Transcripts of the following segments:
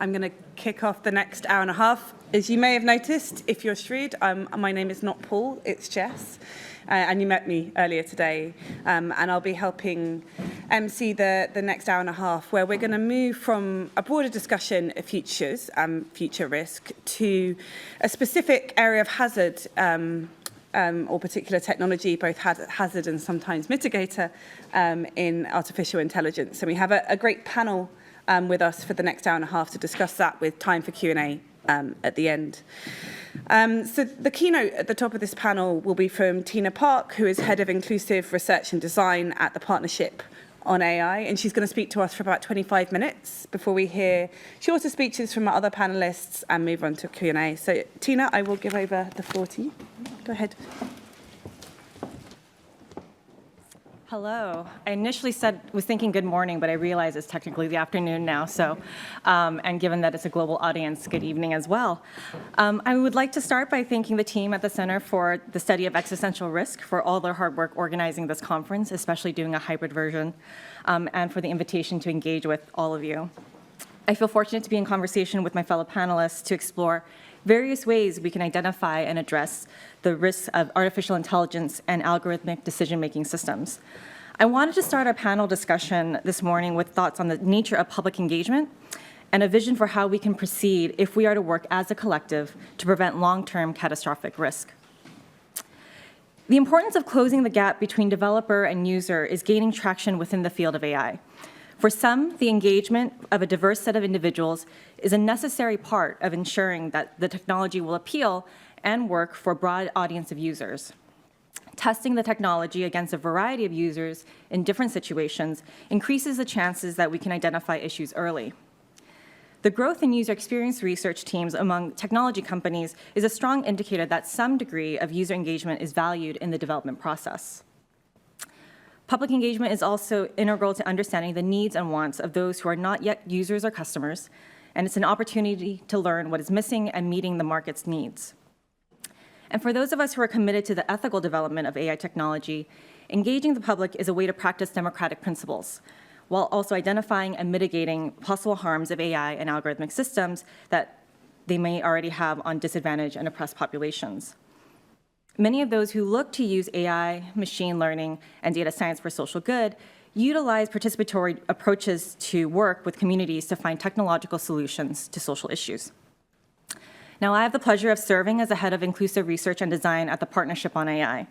I'm going to kick off the next hour and a half. As you may have noticed, if you're shrewd, my name is not Paul, it's Jess. And you met me earlier today. And I'll be helping MC the next hour and a half, where we're going to move from a broader discussion of futures and future risk to a specific area of hazard or particular technology, both hazard and sometimes mitigator, in artificial intelligence. And we have a great panel with us for the next hour and a half to discuss that, with time for Q&A at the end. So the keynote at the top of this panel will be from Tina Park, who is Head of Inclusive Research and Design at the Partnership on AI, and she's going to speak to us for about 25 minutes before we hear shorter speeches from our other panelists and move on to Q&A. So Tina, I will give over the floor to you. Go ahead. Hello. I initially was thinking good morning, but I realize it's technically the afternoon now. So, and given that it's a global audience, good evening as well. I would like to start by thanking the team at the Center for the Study of Existential Risk for all their hard work organizing this conference, especially doing a hybrid version, and for the invitation to engage with all of you. I feel fortunate to be in conversation with my fellow panelists to explore various ways we can identify and address the risks of artificial intelligence and algorithmic decision-making systems. I wanted to start our panel discussion this morning with thoughts on the nature of public engagement and a vision for how we can proceed if we are to work as a collective to prevent long-term catastrophic risk. The importance of closing the gap between developer and user is gaining traction within the field of AI. For some, the engagement of a diverse set of individuals is a necessary part of ensuring that the technology will appeal and work for a broad audience of users. Testing the technology against a variety of users in different situations increases the chances that we can identify issues early. The growth in user experience research teams among technology companies is a strong indicator that some degree of user engagement is valued in the development process. Public engagement is also integral to understanding the needs and wants of those who are not yet users or customers, and it's an opportunity to learn what is missing and meeting the market's needs. And for those of us who are committed to the ethical development of AI technology, engaging the public is a way to practice democratic principles, while also identifying and mitigating possible harms of AI and algorithmic systems that they may already have on disadvantaged and oppressed populations. Many of those who look to use AI, machine learning, and data science for social good utilize participatory approaches to work with communities to find technological solutions to social issues. Now, I have the pleasure of serving as the head of inclusive research and design at the Partnership on AI.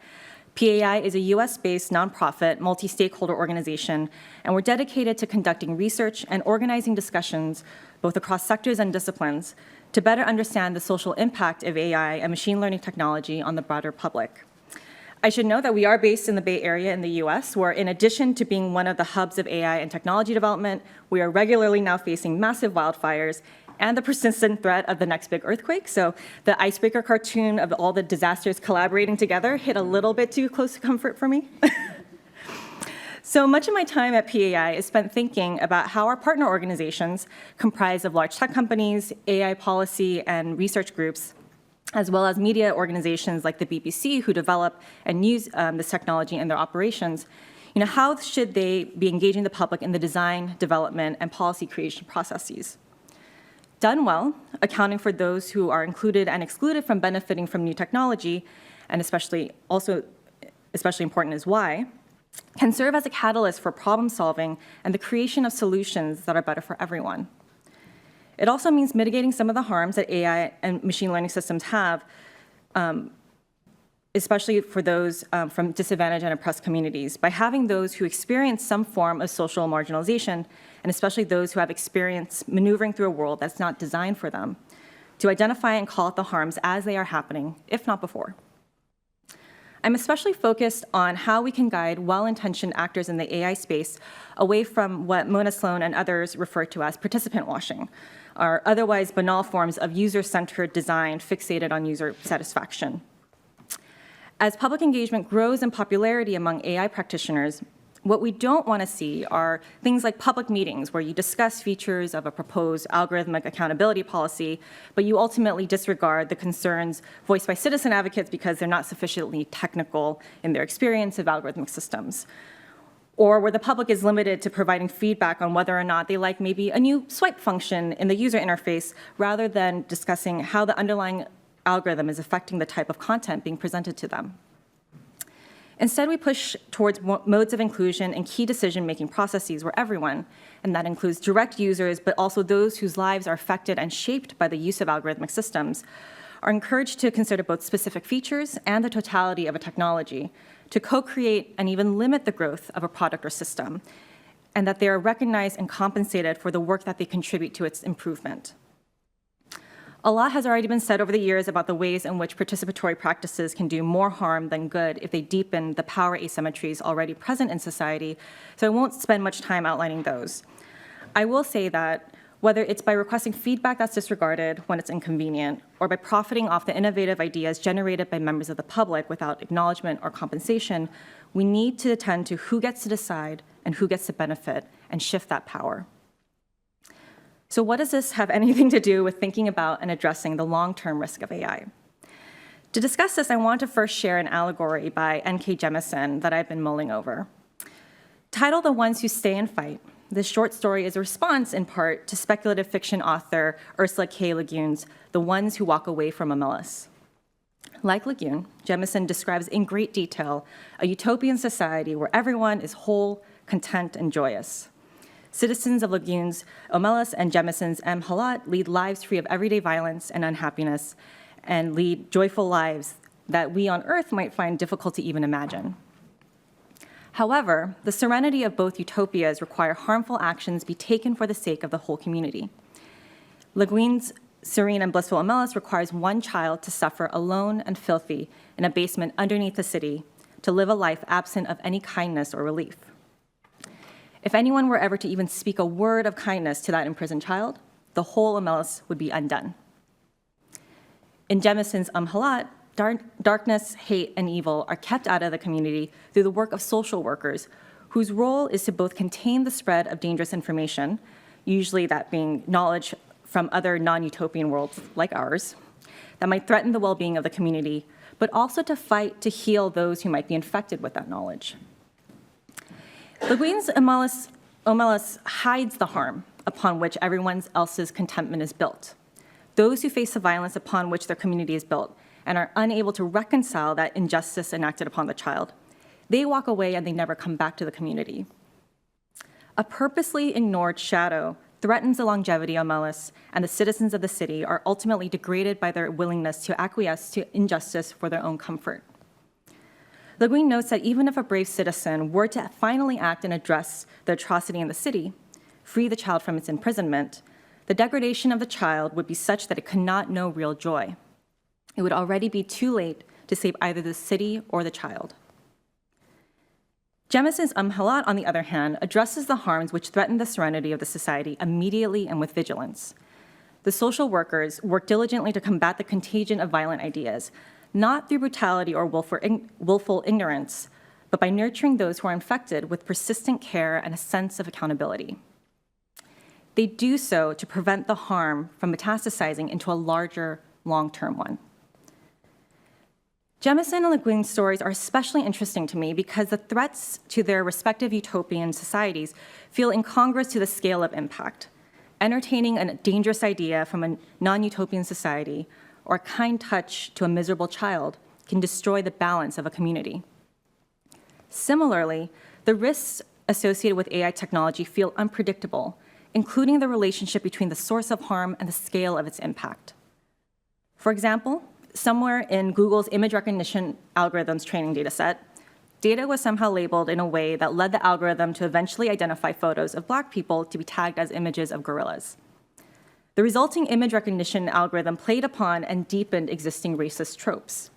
PAI is a US-based nonprofit, multi-stakeholder organization, and we're dedicated to conducting research and organizing discussions, both across sectors and disciplines, to better understand the social impact of AI and machine learning technology on the broader public. I should note that we are based in the Bay Area in the US, where in addition to being one of the hubs of AI and technology development, we are regularly now facing massive wildfires and the persistent threat of the next big earthquake. So the icebreaker cartoon of all the disasters collaborating together hit a little bit too close to comfort for me. So much of my time at PAI is spent thinking about how our partner organizations, comprised of large tech companies, AI policy and research groups, as well as media organizations like the BBC who develop and use this technology in their operations, how should they be engaging the public in the design, development, and policy creation processes? Done well, accounting for those who are included and excluded from benefiting from new technology, and especially important is why, can serve as a catalyst for problem solving and the creation of solutions that are better for everyone. It also means mitigating some of the harms that AI and machine learning systems have, especially for those from disadvantaged and oppressed communities, by having those who experience some form of social marginalization, and especially those who have experience maneuvering through a world that's not designed for them, to identify and call out the harms as they are happening, if not before. I'm especially focused on how we can guide well-intentioned actors in the AI space away from what Mona Sloan and others refer to as participant washing, or otherwise banal forms of user-centered design fixated on user satisfaction. As public engagement grows in popularity among AI practitioners, what we don't want to see are things like public meetings where you discuss features of a proposed algorithmic accountability policy, but you ultimately disregard the concerns voiced by citizen advocates because they're not sufficiently technical in their experience of algorithmic systems. or where the public is limited to providing feedback on whether or not they like maybe a new swipe function in the user interface, rather than discussing how the underlying algorithm is affecting the type of content being presented to them. Instead, we push towards modes of inclusion and key decision-making processes where everyone, and that includes direct users, but also those whose lives are affected and shaped by the use of algorithmic systems, are encouraged to consider both specific features and the totality of a technology to co-create and even limit the growth of a product or system, and that they are recognized and compensated for the work that they contribute to its improvement. A lot has already been said over the years about the ways in which participatory practices can do more harm than good if they deepen the power asymmetries already present in society, so I won't spend much time outlining those. I will say that whether it's by requesting feedback that's disregarded when it's inconvenient, or by profiting off the innovative ideas generated by members of the public without acknowledgement or compensation, we need to attend to who gets to decide and who gets to benefit and shift that power. So what does this have anything to do with thinking about and addressing the long-term risk of AI? To discuss this, I want to first share an allegory by N.K. Jemisin that I've been mulling over. Titled The Ones Who Stay and Fight, this short story is a response, in part, to speculative fiction author Ursula K. Le Guin's The Ones Who Walk Away from Amelis. Like Le Guin, Jemisin describes in great detail a utopian society where everyone is whole, content, and joyous. Citizens of Le Guin's Amelis and Jemisin's M. Halat lead lives free of everyday violence and unhappiness, and lead joyful lives that we on Earth might find difficult to even imagine. However, the serenity of both utopias require harmful actions be taken for the sake of the whole community. Le Guin's serene and blissful Amelis requires one child to suffer alone and filthy in a basement underneath the city, to live a life absent of any kindness or relief. If anyone were ever to even speak a word of kindness to that imprisoned child, the whole Amelis would be undone. In Jemisin's Halat, darkness, hate, and evil are kept out of the community through the work of social workers, whose role is to both contain the spread of dangerous information, usually that being knowledge from other non-utopian worlds like ours, that might threaten the well-being of the community, but also to fight to heal those who might be infected with that knowledge. Le Guin's Amelis hides the harm upon which everyone else's contentment is built. Those who face the violence upon which their community is built and are unable to reconcile that injustice enacted upon the child, they walk away and they never come back to the community. A purposely ignored shadow threatens the longevity of Amelis, and the citizens of the city are ultimately degraded by their willingness to acquiesce to injustice for their own comfort. Le Guin notes that even if a brave citizen were to finally act and address the atrocity in the city, free the child from its imprisonment, the degradation of the child would be such that it could not know real joy. It would already be too late to save either the city or the child. Jemisin's Halat, on the other hand, addresses the harms which threaten the serenity of the society immediately and with vigilance. The social workers work diligently to combat the contagion of violent ideas, not through brutality or willful ignorance, but by nurturing those who are infected with persistent care and a sense of accountability. They do so to prevent the harm from metastasizing into a larger, long-term one. Jemisin and Le Guin's stories are especially interesting to me because the threats to their respective utopian societies feel incongruous to the scale of impact. Entertaining a dangerous idea from a non-utopian society or a kind touch to a miserable child can destroy the balance of a community. Similarly, the risks associated with AI technology feel unpredictable, including the relationship between the source of harm and the scale of its impact. For example, somewhere in Google's image recognition algorithm's training dataset, data was somehow labeled in a way that led the algorithm to eventually identify photos of Black people to be tagged as images of gorillas. The resulting image recognition algorithm played upon and deepened existing racist tropes.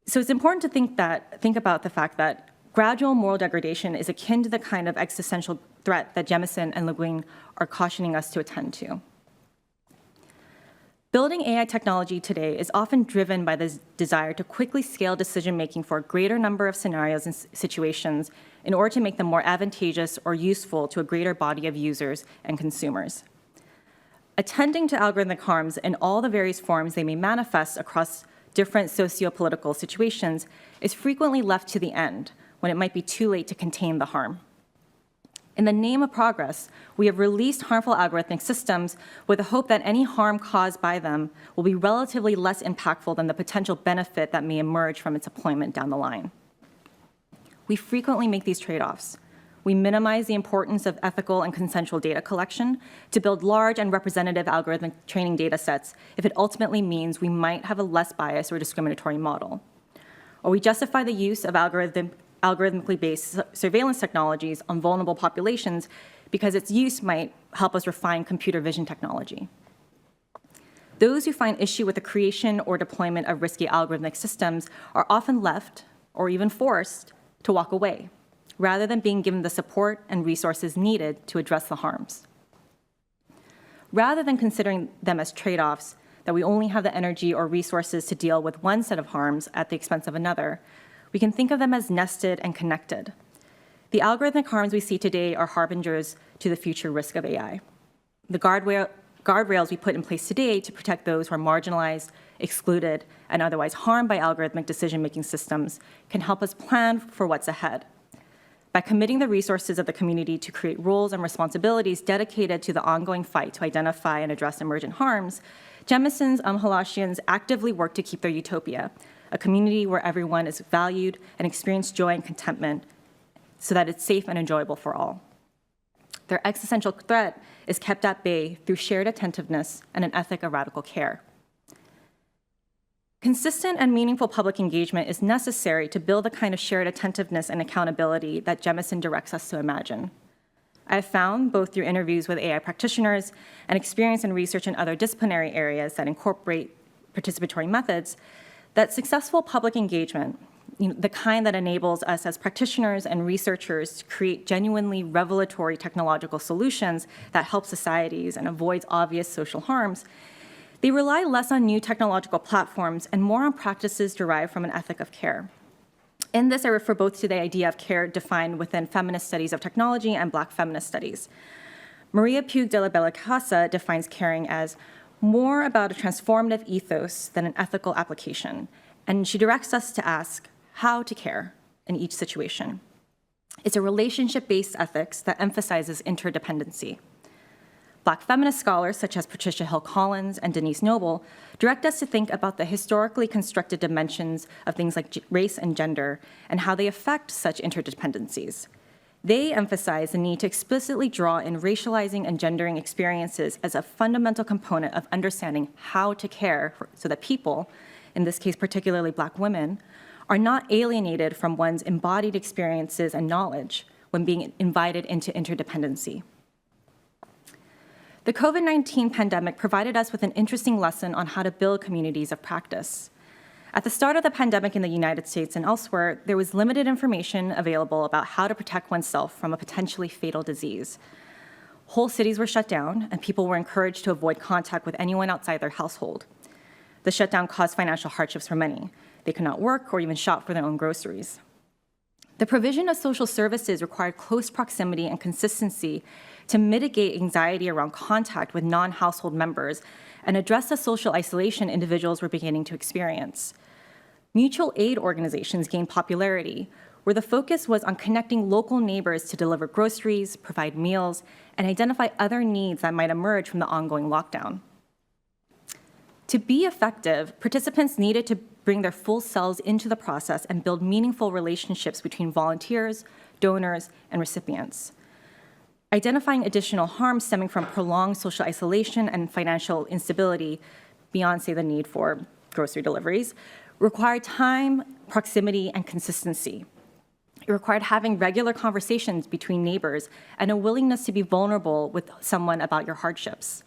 So it's important to think about the fact that gradual moral degradation is akin to the kind of existential threat that Jemisin and Le Guin are cautioning us to attend to. Building AI technology today is often driven by this desire to quickly scale decision-making for a greater number of scenarios and situations in order to make them more advantageous or useful to a greater body of users and consumers. Attending to algorithmic harms in all the various forms they may manifest across different socio-political situations is frequently left to the end, when it might be too late to contain the harm. In the name of progress, we have released harmful algorithmic systems with the hope that any harm caused by them will be relatively less impactful than the potential benefit that may emerge from its deployment down the line. We frequently make these trade-offs. We minimize the importance of ethical and consensual data collection to build large and representative algorithmic training data sets if it ultimately means we might have a less biased or discriminatory model. Or we justify the use of algorithmically based surveillance technologies on vulnerable populations because its use might help us refine computer vision technology. Those who find issue with the creation or deployment of risky algorithmic systems are often left, or even forced, to walk away, rather than being given the support and resources needed to address the harms. Rather than considering them as trade-offs, that we only have the energy or resources to deal with one set of harms at the expense of another, we can think of them as nested and connected. The algorithmic harms we see today are harbingers to the future risk of AI. The guardrails we put in place today to protect those who are marginalized, excluded, and otherwise harmed by algorithmic decision-making systems can help us plan for what's ahead. By committing the resources of the community to create roles and responsibilities dedicated to the ongoing fight to identify and address emergent harms, Jemison's Halashians actively work to keep their utopia, a community where everyone is valued and experience joy and contentment so that it's safe and enjoyable for all. Their existential threat is kept at bay through shared attentiveness and an ethic of radical care. Consistent and meaningful public engagement is necessary to build the kind of shared attentiveness and accountability that Jemison directs us to imagine. I have found, both through interviews with AI practitioners and experience in research in other disciplinary areas that incorporate participatory methods, that successful public engagement, the kind that enables us as practitioners and researchers to create genuinely revelatory technological solutions that help societies and avoids obvious social harms, they rely less on new technological platforms and more on practices derived from an ethic of care. In this, I refer both to the idea of care defined within feminist studies of technology and Black feminist studies. Maria Puig de la Bella Casa defines caring as more about a transformative ethos than an ethical application, and she directs us to ask how to care in each situation. It's a relationship-based ethics that emphasizes interdependency. Black feminist scholars such as Patricia Hill Collins and Denise Noble direct us to think about the historically constructed dimensions of things like race and gender and how they affect such interdependencies. They emphasize the need to explicitly draw in racializing and gendering experiences as a fundamental component of understanding how to care so that people, in this case particularly Black women, are not alienated from one's embodied experiences and knowledge when being invited into interdependency. The COVID-19 pandemic provided us with an interesting lesson on how to build communities of practice. At the start of the pandemic in the United States and elsewhere, there was limited information available about how to protect oneself from a potentially fatal disease. Whole cities were shut down, and people were encouraged to avoid contact with anyone outside their household. The shutdown caused financial hardships for many. They could not work or even shop for their own groceries. The provision of social services required close proximity and consistency to mitigate anxiety around contact with non-household members and address the social isolation individuals were beginning to experience. Mutual aid organizations gained popularity, where the focus was on connecting local neighbors to deliver groceries, provide meals, and identify other needs that might emerge from the ongoing lockdown. To be effective, participants needed to bring their full selves into the process and build meaningful relationships between volunteers, donors, and recipients. Identifying additional harms stemming from prolonged social isolation and financial instability, beyond, say, the need for grocery deliveries, required time, proximity, and consistency. It required having regular conversations between neighbors and a willingness to be vulnerable with someone about your hardships.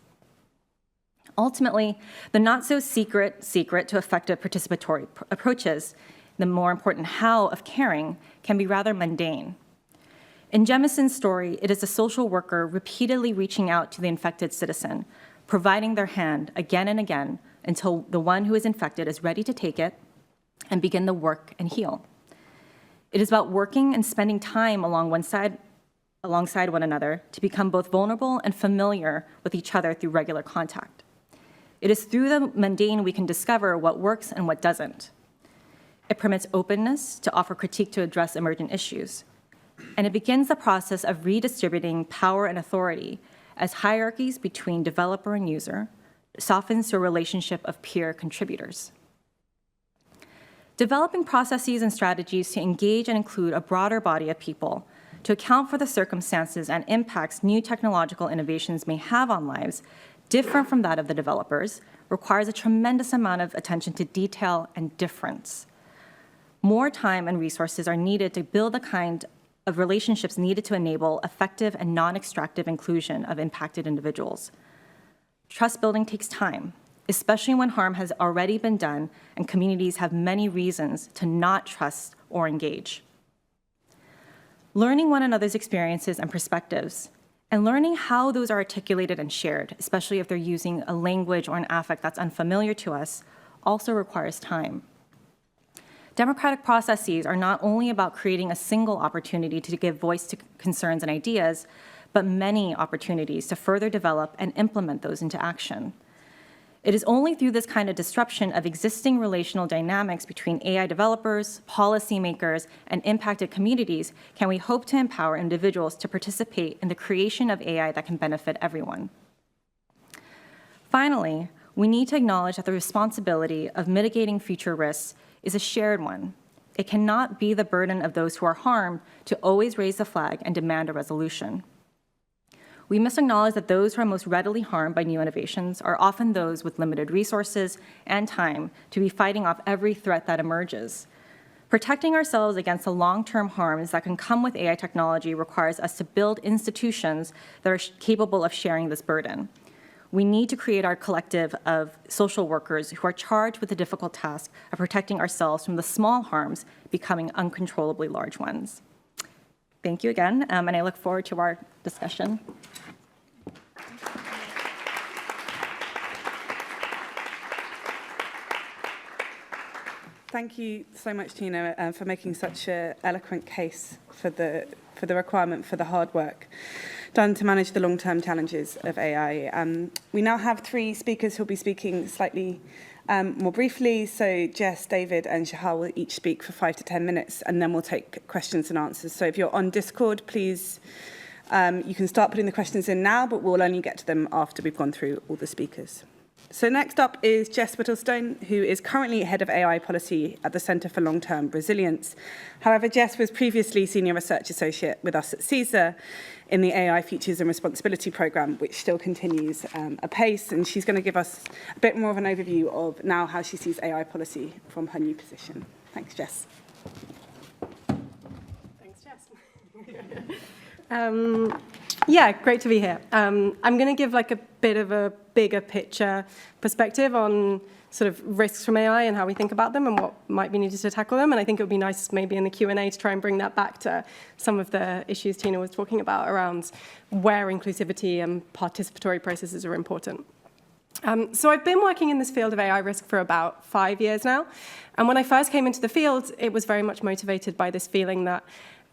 Ultimately, the not-so-secret to effective participatory approaches, the more important how of caring, can be rather mundane. In Jemison's story, it is a social worker repeatedly reaching out to the infected citizen, providing their hand again and again until the one who is infected is ready to take it and begin the work and heal. It is about working and spending time alongside one another to become both vulnerable and familiar with each other through regular contact. It is through the mundane we can discover what works and what doesn't. It permits openness to offer critique to address emergent issues. And it begins the process of redistributing power and authority as hierarchies between developer and user softens to a relationship of peer contributors. Developing processes and strategies to engage and include a broader body of people to account for the circumstances and impacts new technological innovations may have on lives different from that of the developers requires a tremendous amount of attention to detail and difference. More time and resources are needed to build the kind of relationships needed to enable effective and non-extractive inclusion of impacted individuals. Trust building takes time, especially when harm has already been done and communities have many reasons to not trust or engage. Learning one another's experiences and perspectives, and learning how those are articulated and shared, especially if they're using a language or an affect that's unfamiliar to us, also requires time. Democratic processes are not only about creating a single opportunity to give voice to concerns and ideas, but many opportunities to further develop and implement those into action. It is only through this kind of disruption of existing relational dynamics between AI developers, policymakers, and impacted communities can we hope to empower individuals to participate in the creation of AI that can benefit everyone. Finally, we need to acknowledge that the responsibility of mitigating future risks is a shared one. It cannot be the burden of those who are harmed to always raise the flag and demand a resolution. We must acknowledge that those who are most readily harmed by new innovations are often those with limited resources and time to be fighting off every threat that emerges. Protecting ourselves against the long-term harms that can come with AI technology requires us to build institutions that are capable of sharing this burden. We need to create our collective of social workers who are charged with the difficult task of protecting ourselves from the small harms becoming uncontrollably large ones. Thank you again, and I look forward to our discussion. Thank you so much, Tina, for making such an eloquent case for the requirement for the hard work done to manage the long-term challenges of AI. We now have 3 speakers who'll be speaking slightly more briefly. So Jess, David, and Shahar will each speak for 5 to 10 minutes, and then we'll take questions and answers. So if you're on Discord, please, you can start putting the questions in now, but we'll only get to them after we've gone through all the speakers. So next up is Jess Whittlestone, who is currently head of AI policy at the Centre for Long-Term Resilience. However, Jess was previously senior research associate with us at CSER in the AI Futures and Responsibility Programme, which still continues apace. And she's going to give us a bit more of an overview of now how she sees AI policy from her new position. Thanks, Jess. Thanks, Jess. Yeah, great to be here. I'm going to give like a bit of a bigger picture perspective on sort of risks from AI and how we think about them and what might be needed to tackle them. And I think it would be nice maybe in the Q&A to try and bring that back to some of the issues Tina was talking about around where inclusivity and participatory processes are important. So I've been working in this field of AI risk for about 5 years now. And when I first came into the field, it was very much motivated by this feeling that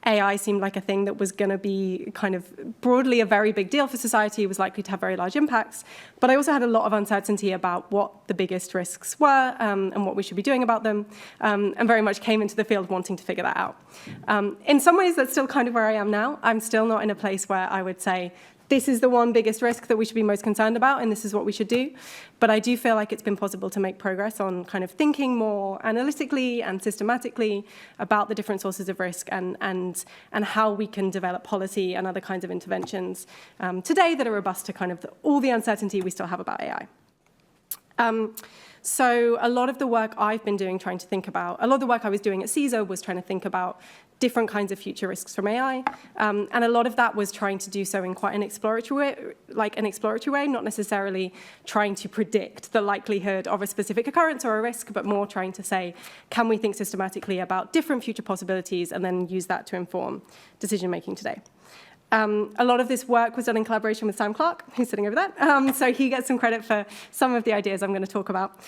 AI seemed like a thing that was going to be kind of broadly a very big deal for society, was likely to have very large impacts. But I also had a lot of uncertainty about what the biggest risks were and what we should be doing about them, and very much came into the field wanting to figure that out. In some ways, that's still kind of where I am now. I'm still not in a place where I would say, this is the one biggest risk that we should be most concerned about, and this is what we should do. But I do feel like it's been possible to make progress on kind of thinking more analytically and systematically about the different sources of risk and how we can develop policy and other kinds of interventions today that are robust to kind of all the uncertainty we still have about AI. So a lot of the work I've been doing trying to think about, a lot of the work I was doing at CSER was trying to think about different kinds of future risks from AI. And a lot of that was trying to do so in quite an exploratory way, not necessarily trying to predict the likelihood of a specific occurrence or a risk, but more trying to say, can we think systematically about different future possibilities and then use that to inform decision-making today? A lot of this work was done in collaboration with Sam Clark, who's sitting over there. So he gets some credit for some of the ideas I'm going to talk about.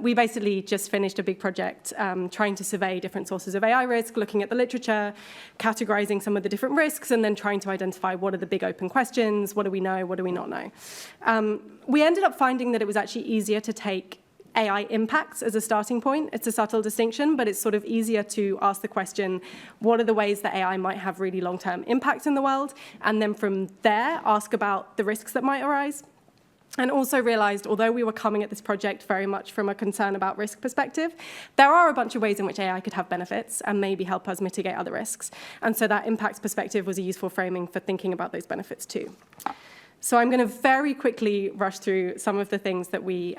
We basically just finished a big project trying to survey different sources of AI risk, looking at the literature, categorizing some of the different risks, and then trying to identify what are the big open questions, what do we know, what do we not know. We ended up finding that it was actually easier to take AI impacts as a starting point. It's a subtle distinction, but it's sort of easier to ask the question, what are the ways that AI might have really long-term impact in the world? And then from there, ask about the risks that might arise. And also realized, although we were coming at this project very much from a concern about risk perspective, there are a bunch of ways in which AI could have benefits and maybe help us mitigate other risks. And so that impacts perspective was a useful framing for thinking about those benefits too. So I'm going to very quickly rush through some of the things that we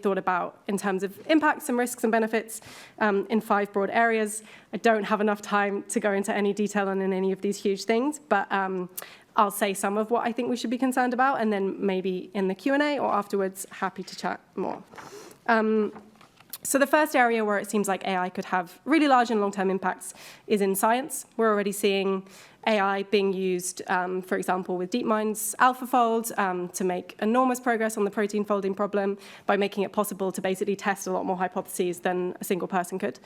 thought about in terms of impacts and risks and benefits in 5 broad areas. I don't have enough time to go into any detail on any of these huge things, but I'll say some of what I think we should be concerned about, and then maybe in the Q&A or afterwards, happy to chat more. So the first area where it seems like AI could have really large and long-term impacts is in science. We're already seeing AI being used, for example, with DeepMind's AlphaFold to make enormous progress on the protein folding problem by making it possible to basically test a lot more hypotheses than a single person could.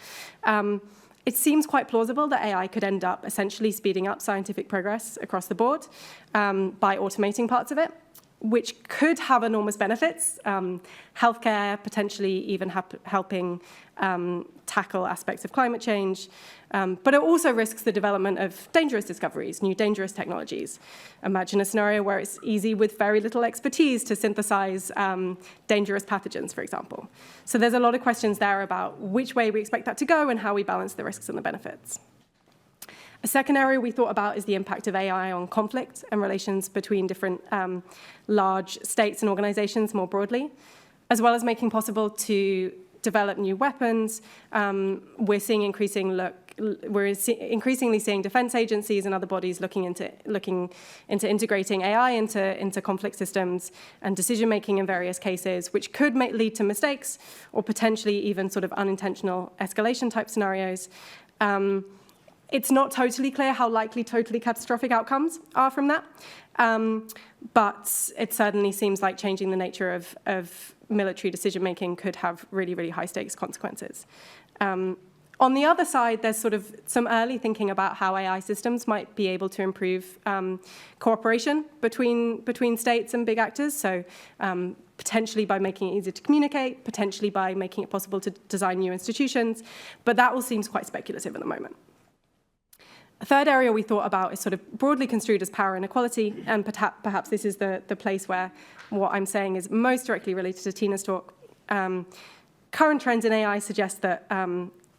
It seems quite plausible that AI could end up essentially speeding up scientific progress across the board by automating parts of it, which could have enormous benefits, healthcare, potentially even helping tackle aspects of climate change. But it also risks the development of dangerous discoveries, new dangerous technologies. Imagine a scenario where it's easy with very little expertise to synthesize dangerous pathogens, for example. So there's a lot of questions there about which way we expect that to go and how we balance the risks and the benefits. A second area we thought about is the impact of AI on conflict and relations between different large states and organizations more broadly, as well as making possible to develop new weapons. We're increasingly seeing defense agencies and other bodies looking into integrating AI into conflict systems and decision-making in various cases, which could lead to mistakes or potentially even sort of unintentional escalation type scenarios. It's not totally clear how likely totally catastrophic outcomes are from that, but it certainly seems like changing the nature of military decision-making could have really, really high-stakes consequences. On the other side, there's sort of some early thinking about how AI systems might be able to improve cooperation between states and big actors, so potentially by making it easier to communicate, potentially by making it possible to design new institutions, but that all seems quite speculative at the moment. A third area we thought about is sort of broadly construed as power inequality, and perhaps this is the place where what I'm saying is most directly related to Tina's talk. Current trends in AI suggest that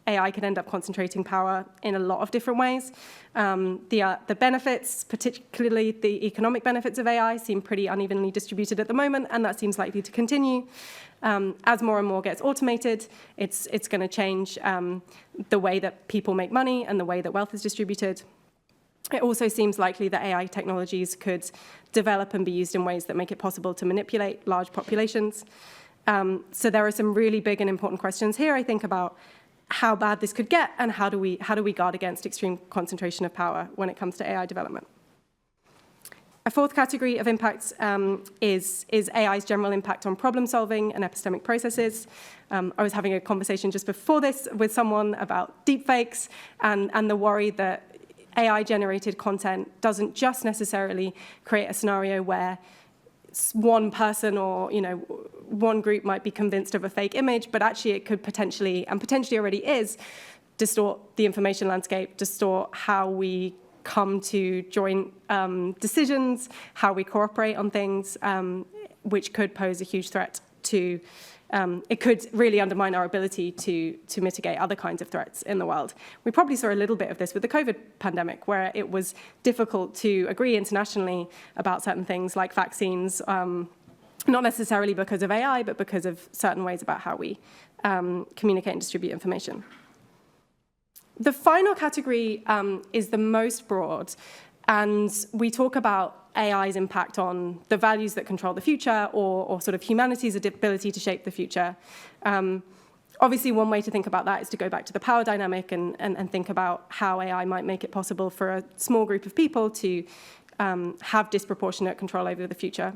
AI can end up concentrating power in a lot of different ways. The benefits, particularly the economic benefits of AI, seem pretty unevenly distributed at the moment, and that seems likely to continue. As more and more gets automated, it's going to change the way that people make money and the way that wealth is distributed. It also seems likely that AI technologies could develop and be used in ways that make it possible to manipulate large populations. So there are some really big and important questions here, I think, about how bad this could get and how do we guard against extreme concentration of power when it comes to AI development. A fourth category of impacts is AI's general impact on problem solving and epistemic processes. I was having a conversation just before this with someone about deepfakes and the worry that AI-generated content doesn't just necessarily create a scenario where one person or one group might be convinced of a fake image, but actually it could potentially, and potentially already is, distort the information landscape, distort how we come to joint decisions, how we cooperate on things, which could pose a huge threat to, it could really undermine our ability to mitigate other kinds of threats in the world. We probably saw a little bit of this with the COVID pandemic, where it was difficult to agree internationally about certain things like vaccines, not necessarily because of AI, but because of certain ways about how we communicate and distribute information. The final category is the most broad, and we talk about AI's impact on the values that control the future or sort of humanity's ability to shape the future. Obviously, one way to think about that is to go back to the power dynamic and think about how AI might make it possible for a small group of people to have disproportionate control over the future.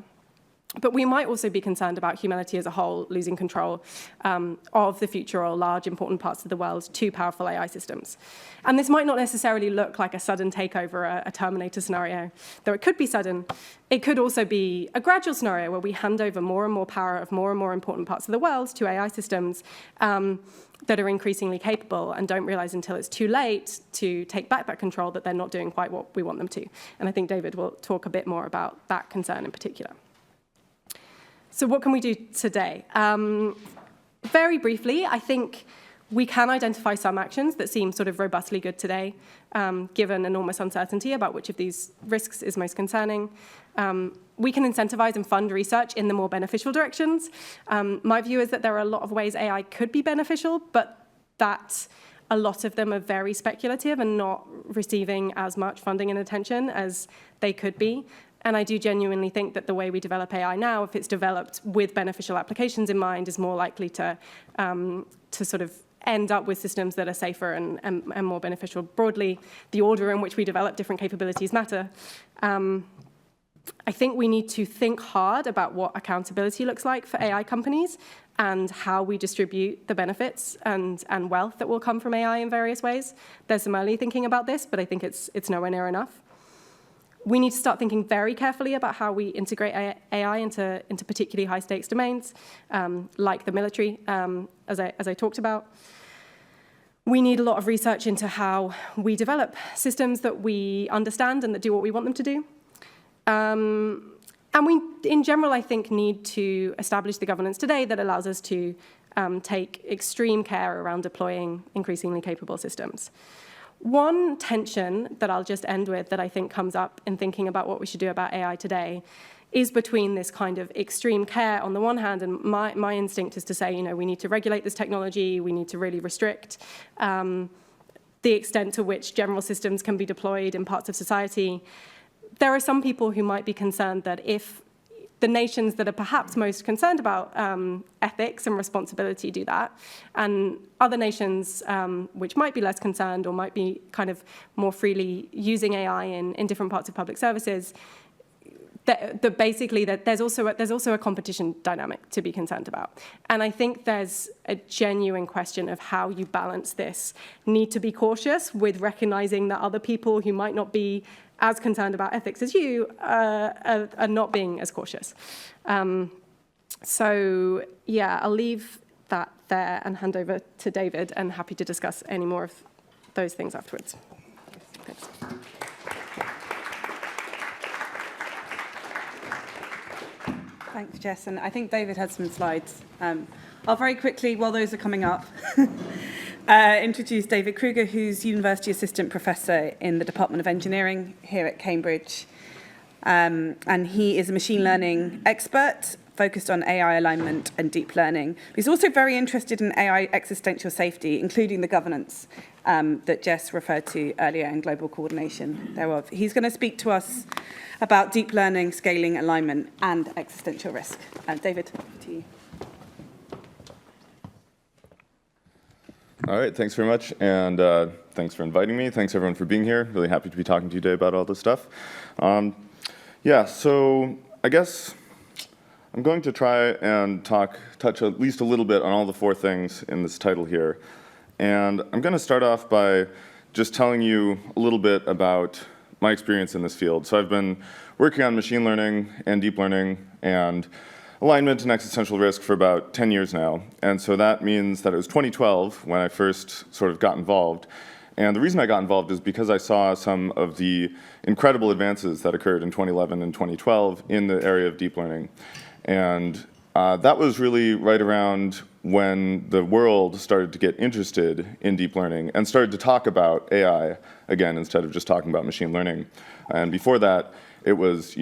But we might also be concerned about humanity as a whole losing control of the future or large, important parts of the world to powerful AI systems. And this might not necessarily look like a sudden takeover, a Terminator scenario, though it could be sudden. It could also be a gradual scenario where we hand over more and more power of more and more important parts of the world to AI systems that are increasingly capable and don't realize until it's too late to take back that control that they're not doing quite what we want them to. And I think David will talk a bit more about that concern in particular. So what can we do today? Very briefly, I think we can identify some actions that seem sort of robustly good today, given enormous uncertainty about which of these risks is most concerning. We can incentivize and fund research in the more beneficial directions. My view is that there are a lot of ways AI could be beneficial, but that a lot of them are very speculative and not receiving as much funding and attention as they could be. And I do genuinely think that the way we develop AI now, if it's developed with beneficial applications in mind, is more likely to sort of end up with systems that are safer and more beneficial broadly. The order in which we develop different capabilities matter. I think we need to think hard about what accountability looks like for AI companies and how we distribute the benefits and wealth that will come from AI in various ways. There's some early thinking about this, but I think it's nowhere near enough. We need to start thinking very carefully about how we integrate AI into particularly high-stakes domains, like the military, as I talked about. We need a lot of research into how we develop systems that we understand and that do what we want them to do. And we, in general, I think, need to establish the governance today that allows us to take extreme care around deploying increasingly capable systems. One tension that I'll just end with that I think comes up in thinking about what we should do about AI today is between this kind of extreme care on the one hand, and my instinct is to say, you know, we need to regulate this technology, we need to really restrict the extent to which general systems can be deployed in parts of society. There are some people who might be concerned that if the nations that are perhaps most concerned about ethics and responsibility do that, and other nations which might be less concerned or might be kind of more freely using AI in different parts of public services, that basically that there's also a competition dynamic to be concerned about. And I think there's a genuine question of how you balance this need to be cautious with recognizing that other people who might not be as concerned about ethics as you are not being as cautious. So yeah, I'll leave that there and hand over to David, and happy to discuss any more of those things afterwards. Thanks. Thanks, Jess. And I think David had some slides. I'll very quickly, while those are coming up, introduce David Krueger, who's University Assistant Professor in the Department of Engineering here at Cambridge. And he is a machine learning expert focused on AI alignment and deep learning. He's also very interested in AI existential safety, including the governance that Jess referred to earlier and global coordination thereof. He's going to speak to us about deep learning, scaling, alignment, and existential risk. David, to you. All right, thanks very much, and thanks for inviting me. Thanks, everyone, for being here. Really happy to be talking to you today about all this stuff. Yeah, so I guess I'm going to try and touch at least a little bit on all the 4 things in this title here. And I'm going to start off by just telling you a little bit about my experience in this field. So I've been working on machine learning and deep learning and alignment and existential risk for about 10 years now. And so that means that it was 2012 when I first sort of got involved. And the reason I got involved is because I saw some of the incredible advances that occurred in 2011 and 2012 in the area of deep learning. And that was really right around when the world started to get interested in deep learning and started to talk about AI again instead of just talking about machine learning. And before that, it was,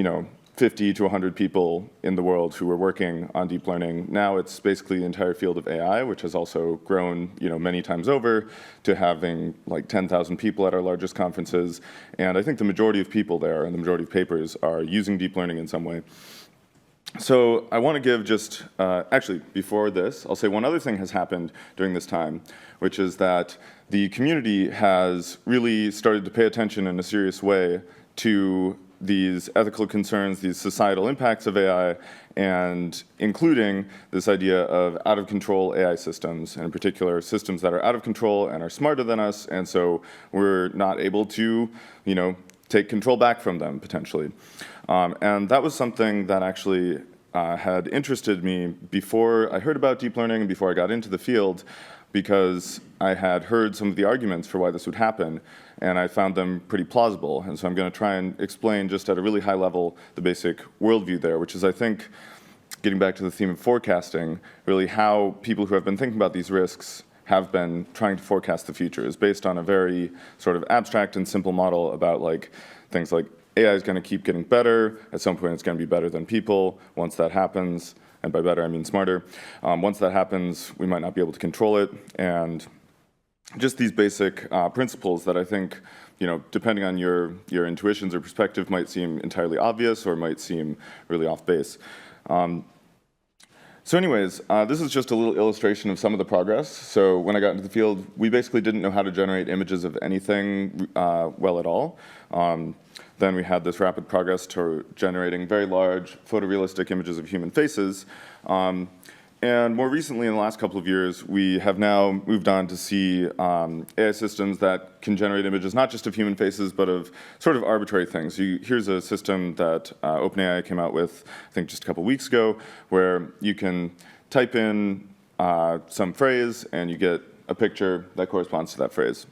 50 to 100 people in the world who were working on deep learning. Now it's basically the entire field of AI, which has also grown, many times over to having like 10,000 people at our largest conferences. And I think the majority of people there and the majority of papers are using deep learning in some way. So I want to give just, actually, before this, I'll say one other thing has happened during this time, which is that the community has really started to pay attention in a serious way to these ethical concerns, these societal impacts of AI, and including this idea of out-of-control AI systems, and in particular, systems that are out of control and are smarter than us, and so we're not able to, take control back from them, potentially. And that was something that actually had interested me before I heard about deep learning and before I got into the field, because I had heard some of the arguments for why this would happen, and I found them pretty plausible. And so I'm going to try and explain just at a really high level the basic worldview there, which is, I think, getting back to the theme of forecasting, really how people who have been thinking about these risks have been trying to forecast the future is based on a very sort of abstract and simple model about things like AI is going to keep getting better. At some point, it's going to be better than people. Once that happens, and by better, I mean smarter. Once that happens, we might not be able to control it. And just these basic principles that I think, depending on your intuitions or perspective, might seem entirely obvious or might seem really off base. So anyways, this is just a little illustration of some of the progress. So when I got into the field, we basically didn't know how to generate images of anything well at all. Then we had this rapid progress to generating very large photorealistic images of human faces. And more recently, in the last couple of years, we have now moved on to see AI systems that can generate images not just of human faces, but of sort of arbitrary things. Here's a system that OpenAI came out with, I think, just a couple weeks ago, where you can type in some phrase, and you get a picture that corresponds to that phrase.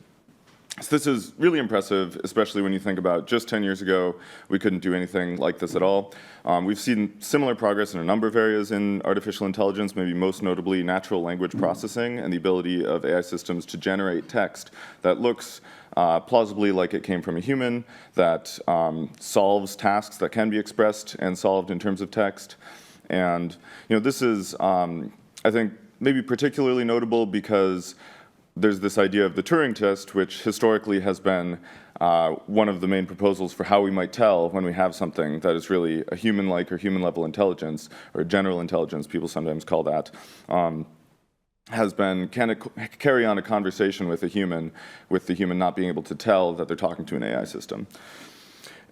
So this is really impressive, especially when you think about just 10 years ago, we couldn't do anything like this at all. We've seen similar progress in a number of areas in artificial intelligence, maybe most notably natural language processing and the ability of AI systems to generate text that looks plausibly like it came from a human, that solves tasks that can be expressed and solved in terms of text. And this is, I think, maybe particularly notable because there's this idea of the Turing test, which historically has been one of the main proposals for how we might tell when we have something that is really a human-like or human-level intelligence, or general intelligence, people sometimes call that, has been, can it carry on a conversation with the human not being able to tell that they're talking to an AI system.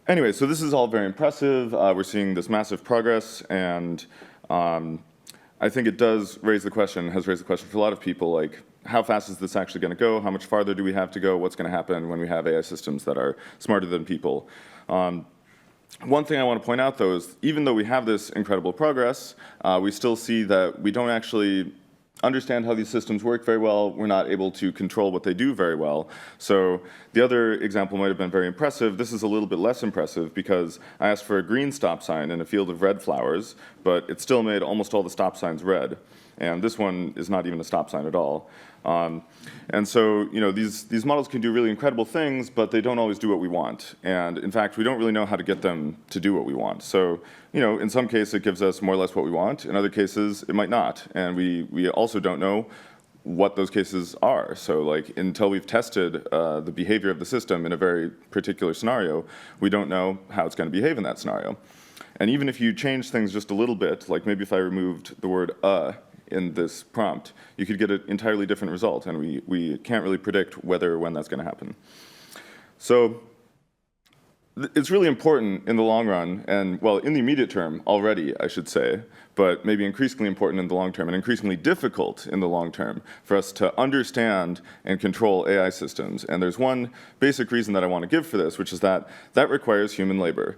Anyway, so this is all very impressive. We're seeing this massive progress, and I think it does raise the question, has raised the question for a lot of people, like, how fast is this actually going to go? How much farther do we have to go? What's going to happen when we have AI systems that are smarter than people? One thing I want to point out, though, is even though we have this incredible progress, we still see that we don't actually understand how these systems work very well. We're not able to control what they do very well. So the other example might have been very impressive. This is a little bit less impressive because I asked for a green stop sign in a field of red flowers, but it still made almost all the stop signs red. And this one is not even a stop sign at all. And so, these models can do really incredible things, but they don't always do what we want. And in fact, we don't really know how to get them to do what we want. So, in some cases, it gives us more or less what we want. In other cases, it might not. And we also don't know what those cases are. So, until we've tested the behavior of the system in a very particular scenario, we don't know how it's going to behave in that scenario. And even if you change things just a little bit, like maybe if I removed the word in this prompt, you could get an entirely different result, and we can't really predict whether or when that's going to happen. So it's really important in the long run, and well, in the immediate term already, I should say, but maybe increasingly important in the long term and increasingly difficult in the long term for us to understand and control AI systems. And there's one basic reason that I want to give for this, which is that requires human labor.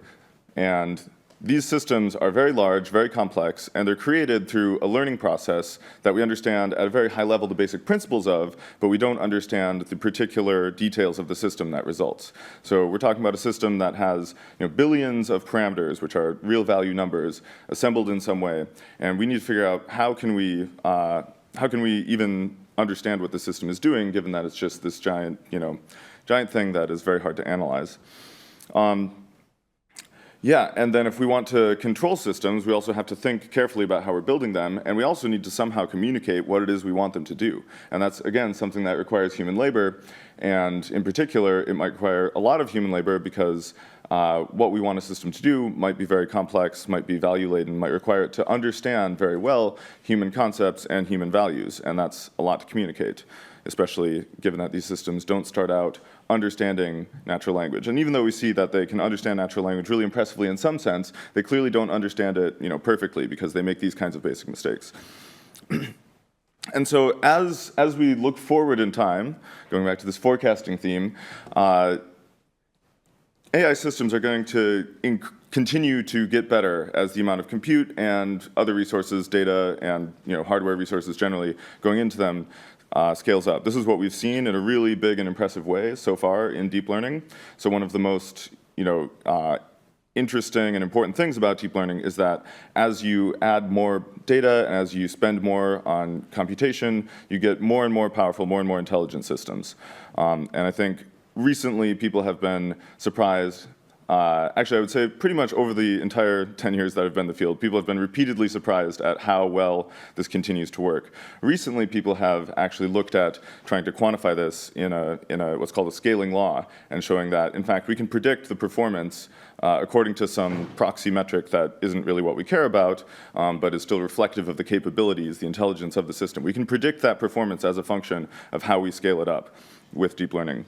And these systems are very large, very complex, and they're created through a learning process that we understand at a very high level the basic principles of, but we don't understand the particular details of the system that results. So we're talking about a system that has billions of parameters, which are real value numbers, assembled in some way, and we need to figure out how can we even understand what the system is doing, given that it's just this giant thing that is very hard to analyze. Yeah, and then if we want to control systems, we also have to think carefully about how we're building them, and we also need to somehow communicate what it is we want them to do. And that's, again, something that requires human labor, and in particular, it might require a lot of human labor because what we want a system to do might be very complex, might be value-laden, might require it to understand very well human concepts and human values, and that's a lot to communicate, especially given that these systems don't start out understanding natural language. And even though we see that they can understand natural language really impressively in some sense, they clearly don't understand it, perfectly, because they make these kinds of basic mistakes. And so as we look forward in time, going back to this forecasting theme, AI systems are going to continue to get better as the amount of compute and other resources, data, and hardware resources generally going into them scales up. This is what we've seen in a really big and impressive way so far in deep learning. So one of the most interesting and important things about deep learning is that as you add more data and as you spend more on computation, you get more and more powerful, more and more intelligent systems. And I think recently people have been surprised. Actually, I would say pretty much over the entire 10 years that I've been in the field, people have been repeatedly surprised at how well this continues to work. Recently, people have actually looked at trying to quantify this in a what's called a scaling law, and showing that, in fact, we can predict the performance according to some proxy metric that isn't really what we care about, but is still reflective of the capabilities, the intelligence of the system. We can predict that performance as a function of how we scale it up with deep learning.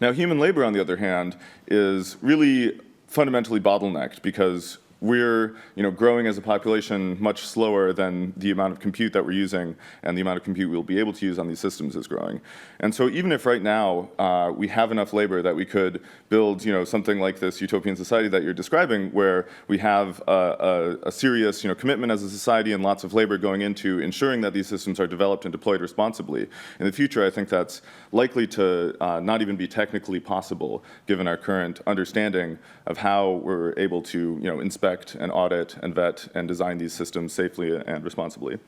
Now, human labor, on the other hand, is really fundamentally bottlenecked because we're growing as a population much slower than the amount of compute that we're using, and the amount of compute we'll be able to use on these systems is growing. And so even if right now we have enough labor that we could build something like this utopian society that you're describing, where we have a serious commitment as a society and lots of labor going into ensuring that these systems are developed and deployed responsibly, in the future I think that's likely to not even be technically possible given our current understanding of how we're able to inspect and audit and vet and design these systems safely and responsibly.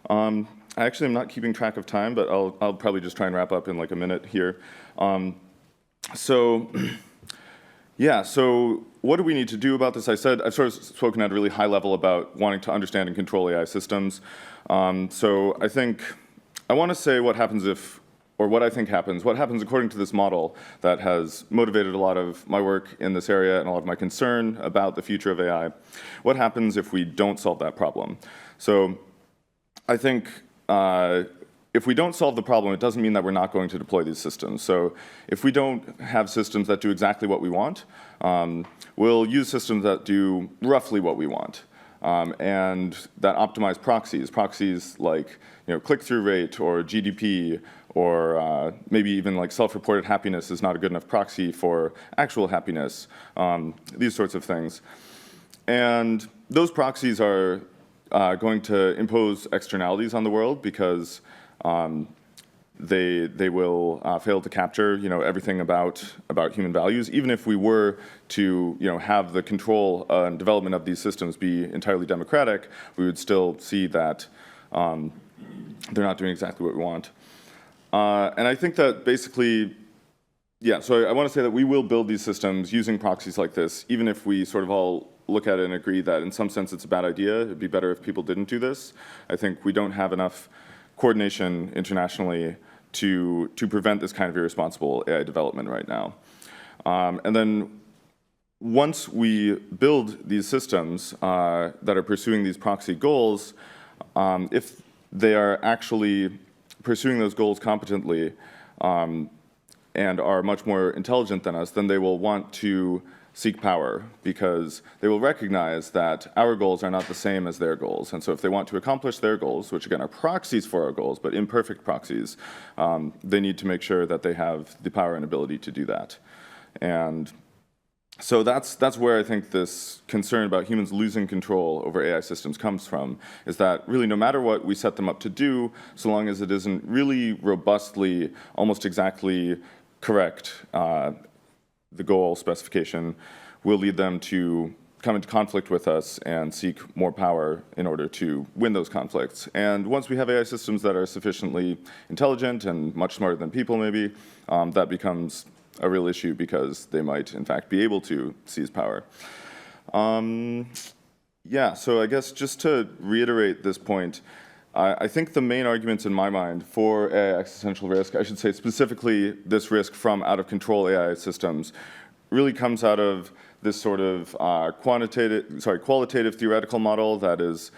I actually am not keeping track of time, but I'll probably just try and wrap up in like a minute here. So what do we need to do about this? I've sort of spoken at a really high level about wanting to understand and control AI systems. So I think I want to say what happens if, or what I think happens, what happens according to this model that has motivated a lot of my work in this area and a lot of my concern about the future of AI. What happens if we don't solve that problem? So I think if we don't solve the problem, it doesn't mean that we're not going to deploy these systems. So if we don't have systems that do exactly what we want, we'll use systems that do roughly what we want. And that optimize proxies like click-through rate or GDP, or maybe even like self-reported happiness is not a good enough proxy for actual happiness, these sorts of things. And those proxies are going to impose externalities on the world because they will fail to capture everything about human values. Even if we were to have the control and development of these systems be entirely democratic, we would still see that they're not doing exactly what we want. And I think that basically, so I want to say that we will build these systems using proxies like this, even if we sort of all look at it and agree that in some sense it's a bad idea. It'd be better if people didn't do this. I think we don't have enough coordination internationally to prevent this kind of irresponsible AI development right now. And then once we build these systems that are pursuing these proxy goals, if they are actually pursuing those goals competently and are much more intelligent than us, then they will want to seek power because they will recognize that our goals are not the same as their goals. And so if they want to accomplish their goals, which again are proxies for our goals, but imperfect proxies, they need to make sure that they have the power and ability to do that. And so that's where I think this concern about humans losing control over AI systems comes from, is that really no matter what we set them up to do, so long as it isn't really robustly, almost exactly correct, the goal specification will lead them to come into conflict with us and seek more power in order to win those conflicts. And once we have AI systems that are sufficiently intelligent and much smarter than people maybe, that becomes a real issue because they might, in fact, be able to seize power. So I guess just to reiterate this point, I think the main arguments in my mind for AI existential risk, I should say specifically this risk from out-of-control AI systems, really comes out of this sort of qualitative theoretical model that is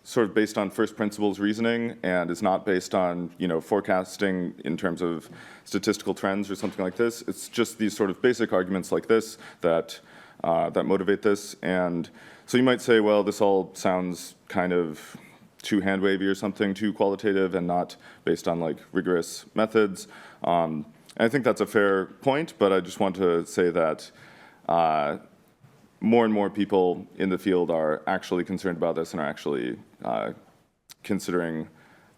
sort of based on first principles reasoning and is not based on, forecasting in terms of statistical trends or something like this. It's just these sort of basic arguments like this that motivate this. And so you might say, well, this all sounds kind of too hand-wavy or something, too qualitative and not based on like rigorous methods. And I think that's a fair point, but I just want to say that more and more people in the field are actually concerned about this and are actually considering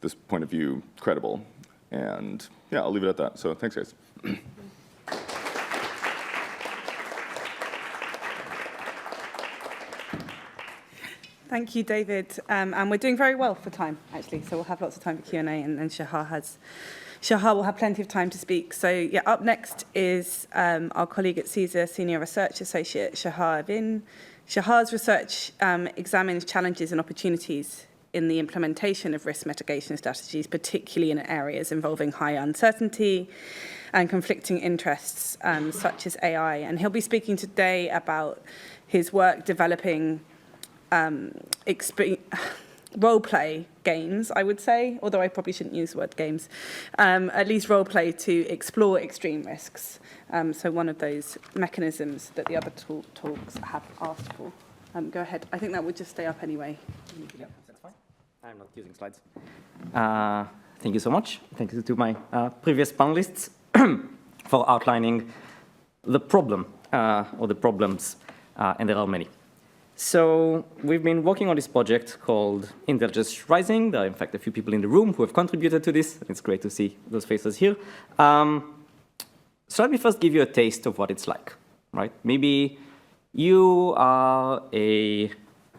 this point of view credible. And yeah, I'll leave it at that. So thanks, guys. Thank you, David. And we're doing very well for time, actually, so we'll have lots of time for Q&A, and Shahar will have plenty of time to speak. So yeah, up next is our colleague at CSER, Senior Research Associate Shahar Vin. Shahar's research examines challenges and opportunities in the implementation of risk mitigation strategies, particularly in areas involving high uncertainty and conflicting interests, such as AI. And he'll be speaking today about his work developing role-play games, I would say, although I probably shouldn't use the word games, at least role-play to explore extreme risks. So one of those mechanisms that the other talks have asked for. Go ahead. I think that would just stay up anyway. Yeah, that's fine. I'm not using slides. Thank you so much. Thank you to my previous panelists for outlining the problem or the problems, and there are many. So we've been working on this project called Intelligence Rising. There are, in fact, a few people in the room who have contributed to this. It's great to see those faces here. So let me first give you a taste of what it's like, right? Maybe you are a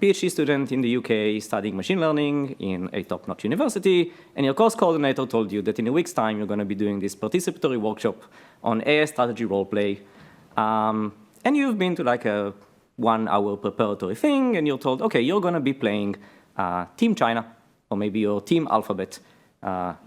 PhD student in the UK studying machine learning in a top-notch university, and your course coordinator told you that in a week's time you're going to be doing this participatory workshop on AI strategy roleplay. And you've been to like a 1-hour preparatory thing, and you're told, okay, you're going to be playing Team China, or maybe you're Team Alphabet.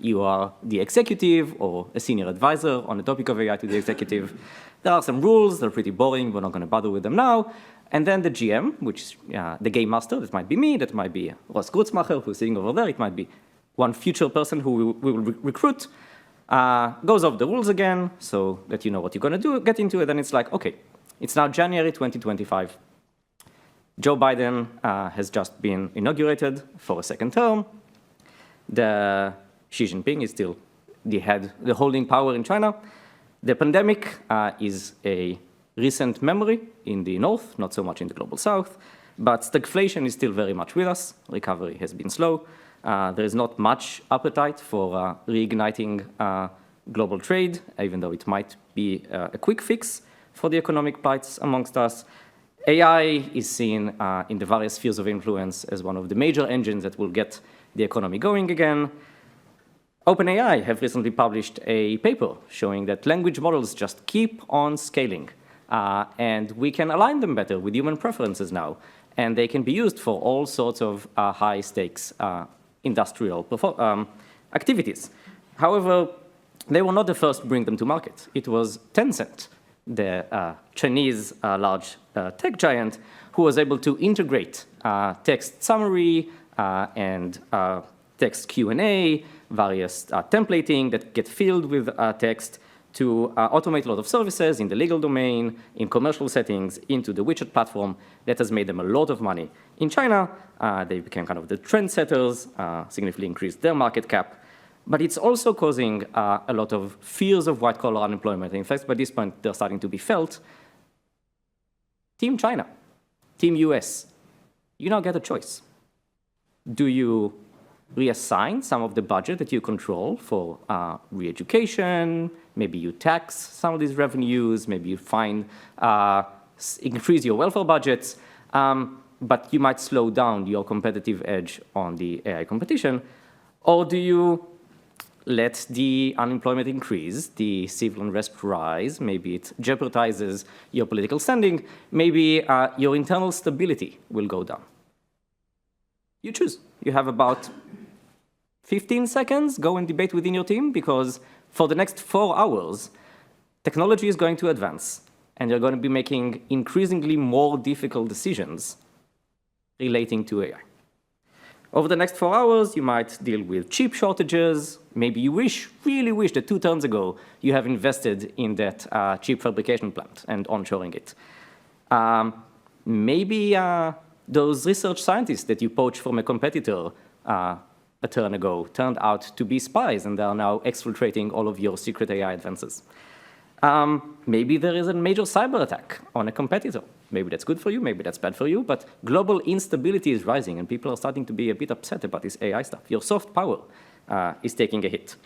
You are the executive or a senior advisor on the topic of AI to the executive. There are some rules. They're pretty boring. We're not going to bother with them now. And then the GM, which is the game master, that might be me, that might be Ross Grutzmacher, who's sitting over there. It might be one future person who we will recruit, goes off the rules again so that you know what you're going to do, get into it, and it's like, okay, it's now January 2025. Joe Biden has just been inaugurated for a second term. Xi Jinping is still the holding power in China. The pandemic is a recent memory in the north, not so much in the global south, but stagflation is still very much with us. Recovery has been slow. There is not much appetite for reigniting global trade, even though it might be a quick fix for the economic plights amongst us. AI is seen in the various spheres of influence as one of the major engines that will get the economy going again. OpenAI have recently published a paper showing that language models just keep on scaling, and we can align them better with human preferences now, and they can be used for all sorts of high-stakes industrial activities. However, they were not the first to bring them to market. It was Tencent, the Chinese large tech giant, who was able to integrate text summary and text Q&A, various templating that get filled with text to automate a lot of services in the legal domain, in commercial settings, into the WeChat platform. That has made them a lot of money. In China, they became kind of the trendsetters, significantly increased their market cap. But it's also causing a lot of fears of white-collar unemployment. In fact, by this point, they're starting to be felt. Team China, Team US, you now get a choice. Do you reassign some of the budget that you control for re-education? Maybe you tax some of these revenues. Maybe you increase your welfare budgets. But you might slow down your competitive edge on the AI competition. Or do you let the unemployment increase, the civil unrest rise, maybe it jeopardizes your political standing, maybe your internal stability will go down. You choose. You have about 15 seconds, go and debate within your team, because for the next 4 hours, technology is going to advance, and you're going to be making increasingly more difficult decisions relating to AI. Over the next 4 hours, you might deal with chip shortages. Maybe you really wish that 2 turns ago you have invested in that chip fabrication plant and onshoring it. Maybe those research scientists that you poached from a competitor a turn ago turned out to be spies, and they are now exfiltrating all of your secret AI advances. Maybe there is a major cyber attack on a competitor. Maybe that's good for you, maybe that's bad for you, but global instability is rising, and people are starting to be a bit upset about this AI stuff. Your soft power is taking a hit.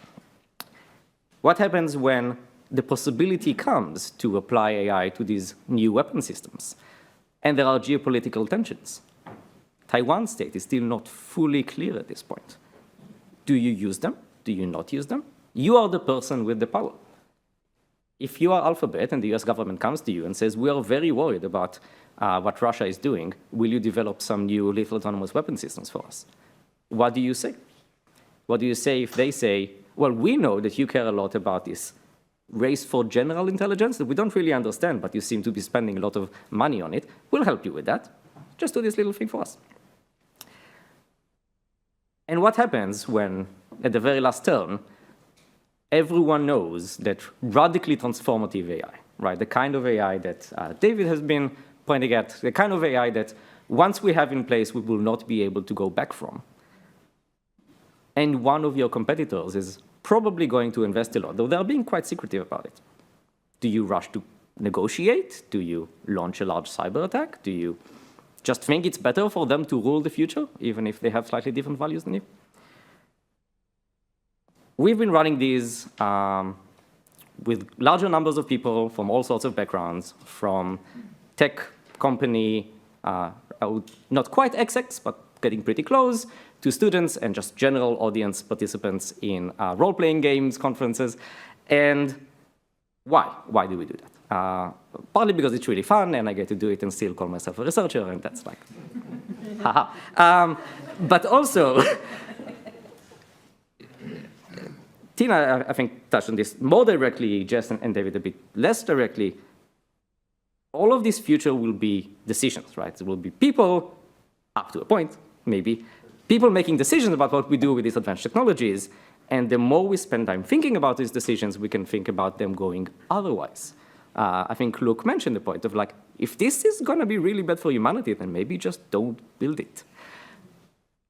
What happens when the possibility comes to apply AI to these new weapon systems, and there are geopolitical tensions? Taiwan state is still not fully clear at this point. Do you use them? Do you not use them? You are the person with the power. If you are Alphabet and the US government comes to you and says, we are very worried about what Russia is doing, will you develop some new lethal autonomous weapon systems for us? What do you say? What do you say if they say, well, we know that you care a lot about this race for general intelligence that we don't really understand, but you seem to be spending a lot of money on it. We'll help you with that. Just do this little thing for us. And what happens when, at the very last turn, everyone knows that radically transformative AI, right? The kind of AI that David has been pointing at, the kind of AI that once we have in place, we will not be able to go back from. And one of your competitors is probably going to invest a lot, though they're being quite secretive about it. Do you rush to negotiate? Do you launch a large cyber attack? Do you just think it's better for them to rule the future, even if they have slightly different values than you? We've been running these with larger numbers of people from all sorts of backgrounds, from tech company, not quite execs, but getting pretty close, to students and just general audience participants in role-playing games, conferences. And why? Why do we do that? Partly because it's really fun, and I get to do it and still call myself a researcher, and that's like, haha. But also, Tina, I think, touched on this more directly, Jess and David a bit less directly. All of this future will be decisions, right? There will be people, up to a point, maybe, people making decisions about what we do with these advanced technologies, and the more we spend time thinking about these decisions, we can think about them going otherwise. I think Luke mentioned the point of, like, if this is going to be really bad for humanity, then maybe just don't build it.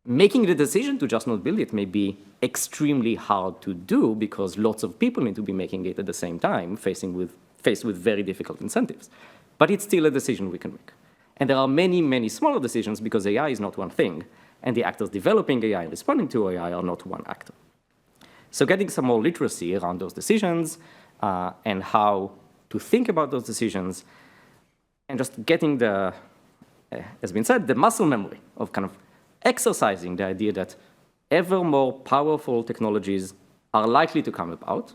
Making the decision to just not build it may be extremely hard to do because lots of people need to be making it at the same time, faced with very difficult incentives. But it's still a decision we can make. And there are many, many smaller decisions because AI is not one thing, and the actors developing AI and responding to AI are not one actor. So getting some more literacy around those decisions and how to think about those decisions, and just getting the, as been said, the muscle memory of kind of exercising the idea that ever more powerful technologies are likely to come about,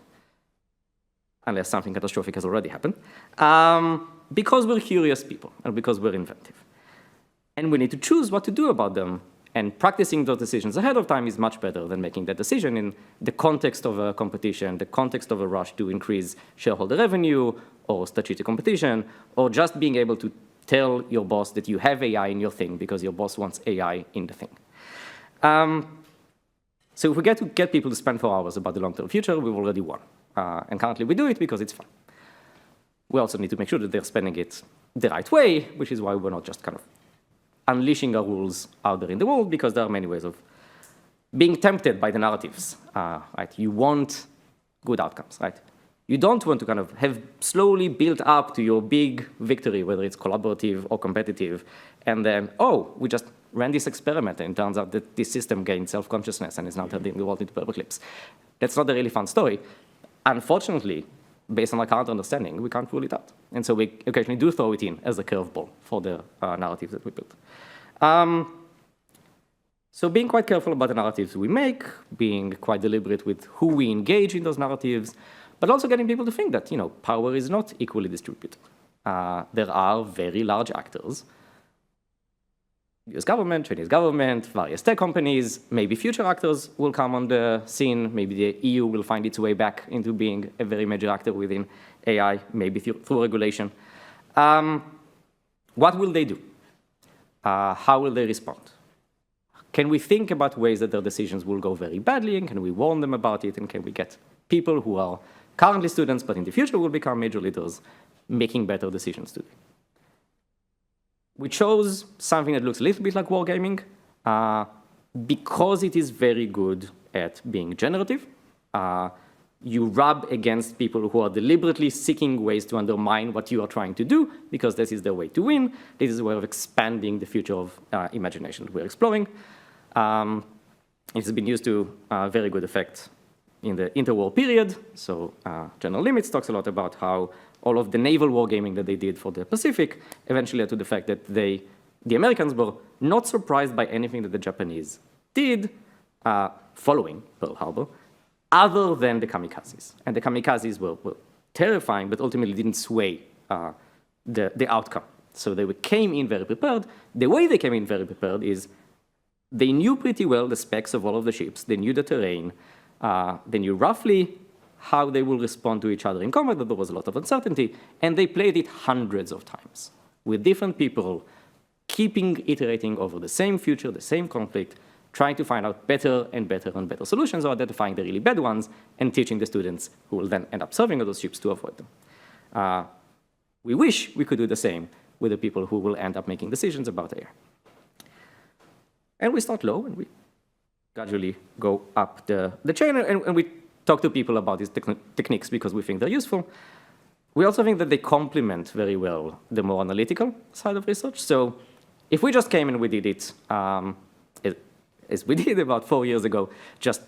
unless something catastrophic has already happened, because we're curious people and because we're inventive. And we need to choose what to do about them, and practicing those decisions ahead of time is much better than making that decision in the context of a competition, the context of a rush to increase shareholder revenue or strategic competition, or just being able to tell your boss that you have AI in your thing because your boss wants AI in the thing. So if we get to get people to spend 4 hours about the long-term future, we've already won. And currently we do it because it's fun. We also need to make sure that they're spending it the right way, which is why we're not just kind of unleashing our rules out there in the world, because there are many ways of being tempted by the narratives. Right? You want good outcomes, right? You don't want to kind of have slowly built up to your big victory, whether it's collaborative or competitive, and then, oh, we just ran this experiment, and it turns out that this system gained self-consciousness and is now turning the world into paperclips. That's not a really fun story. Unfortunately, based on our current understanding, we can't rule it out. And so we occasionally do throw it in as a curveball for the narrative that we built. So being quite careful about the narratives we make, being quite deliberate with who we engage in those narratives, but also getting people to think that, power is not equally distributed. There are very large actors, US government, Chinese government, various tech companies, maybe future actors will come on the scene, maybe the EU will find its way back into being a very major actor within AI, maybe through regulation. What will they do? How will they respond? can we think about ways that their decisions will go very badly, and can we warn them about it, and can we get people who are currently students but in the future will become major leaders making better decisions today? We chose something that looks a little bit like wargaming because it is very good at being generative. You rub against people who are deliberately seeking ways to undermine what you are trying to do, because this is their way to win. This is a way of expanding the future of imagination that we're exploring. It's been used to very good effect in the interwar period. So General Limits talks a lot about how all of the naval wargaming that they did for the Pacific eventually led to the fact that the Americans were not surprised by anything that the Japanese did following Pearl Harbor, other than the kamikazes. And the kamikazes were terrifying, but ultimately didn't sway the outcome. So they came in very prepared. The way they came in very prepared is they knew pretty well the specs of all of the ships. They knew the terrain. They knew roughly how they will respond to each other in combat, but there was a lot of uncertainty. And they played it hundreds of times with different people, keeping iterating over the same future, the same conflict, trying to find out better and better and better solutions, or identifying the really bad ones and teaching the students who will then end up serving those ships to avoid them. We wish we could do the same with the people who will end up making decisions about AI. And we start low, and we gradually go up the chain, and we talk to people about these techniques because we think they're useful. We also think that they complement very well the more analytical side of research. So if we just came and we did it, as we did about 4 years ago, just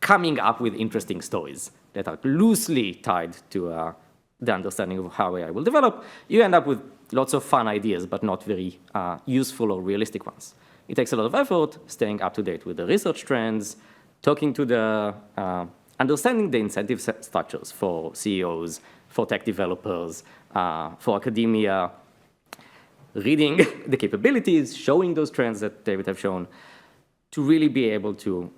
coming up with interesting stories that are loosely tied to the understanding of how AI will develop, you end up with lots of fun ideas, but not very useful or realistic ones. It takes a lot of effort staying up to date with the research trends, talking to the, understanding the incentive structures for CEOs, for tech developers, for academia, reading the capabilities, showing those trends that David have shown, to really be able to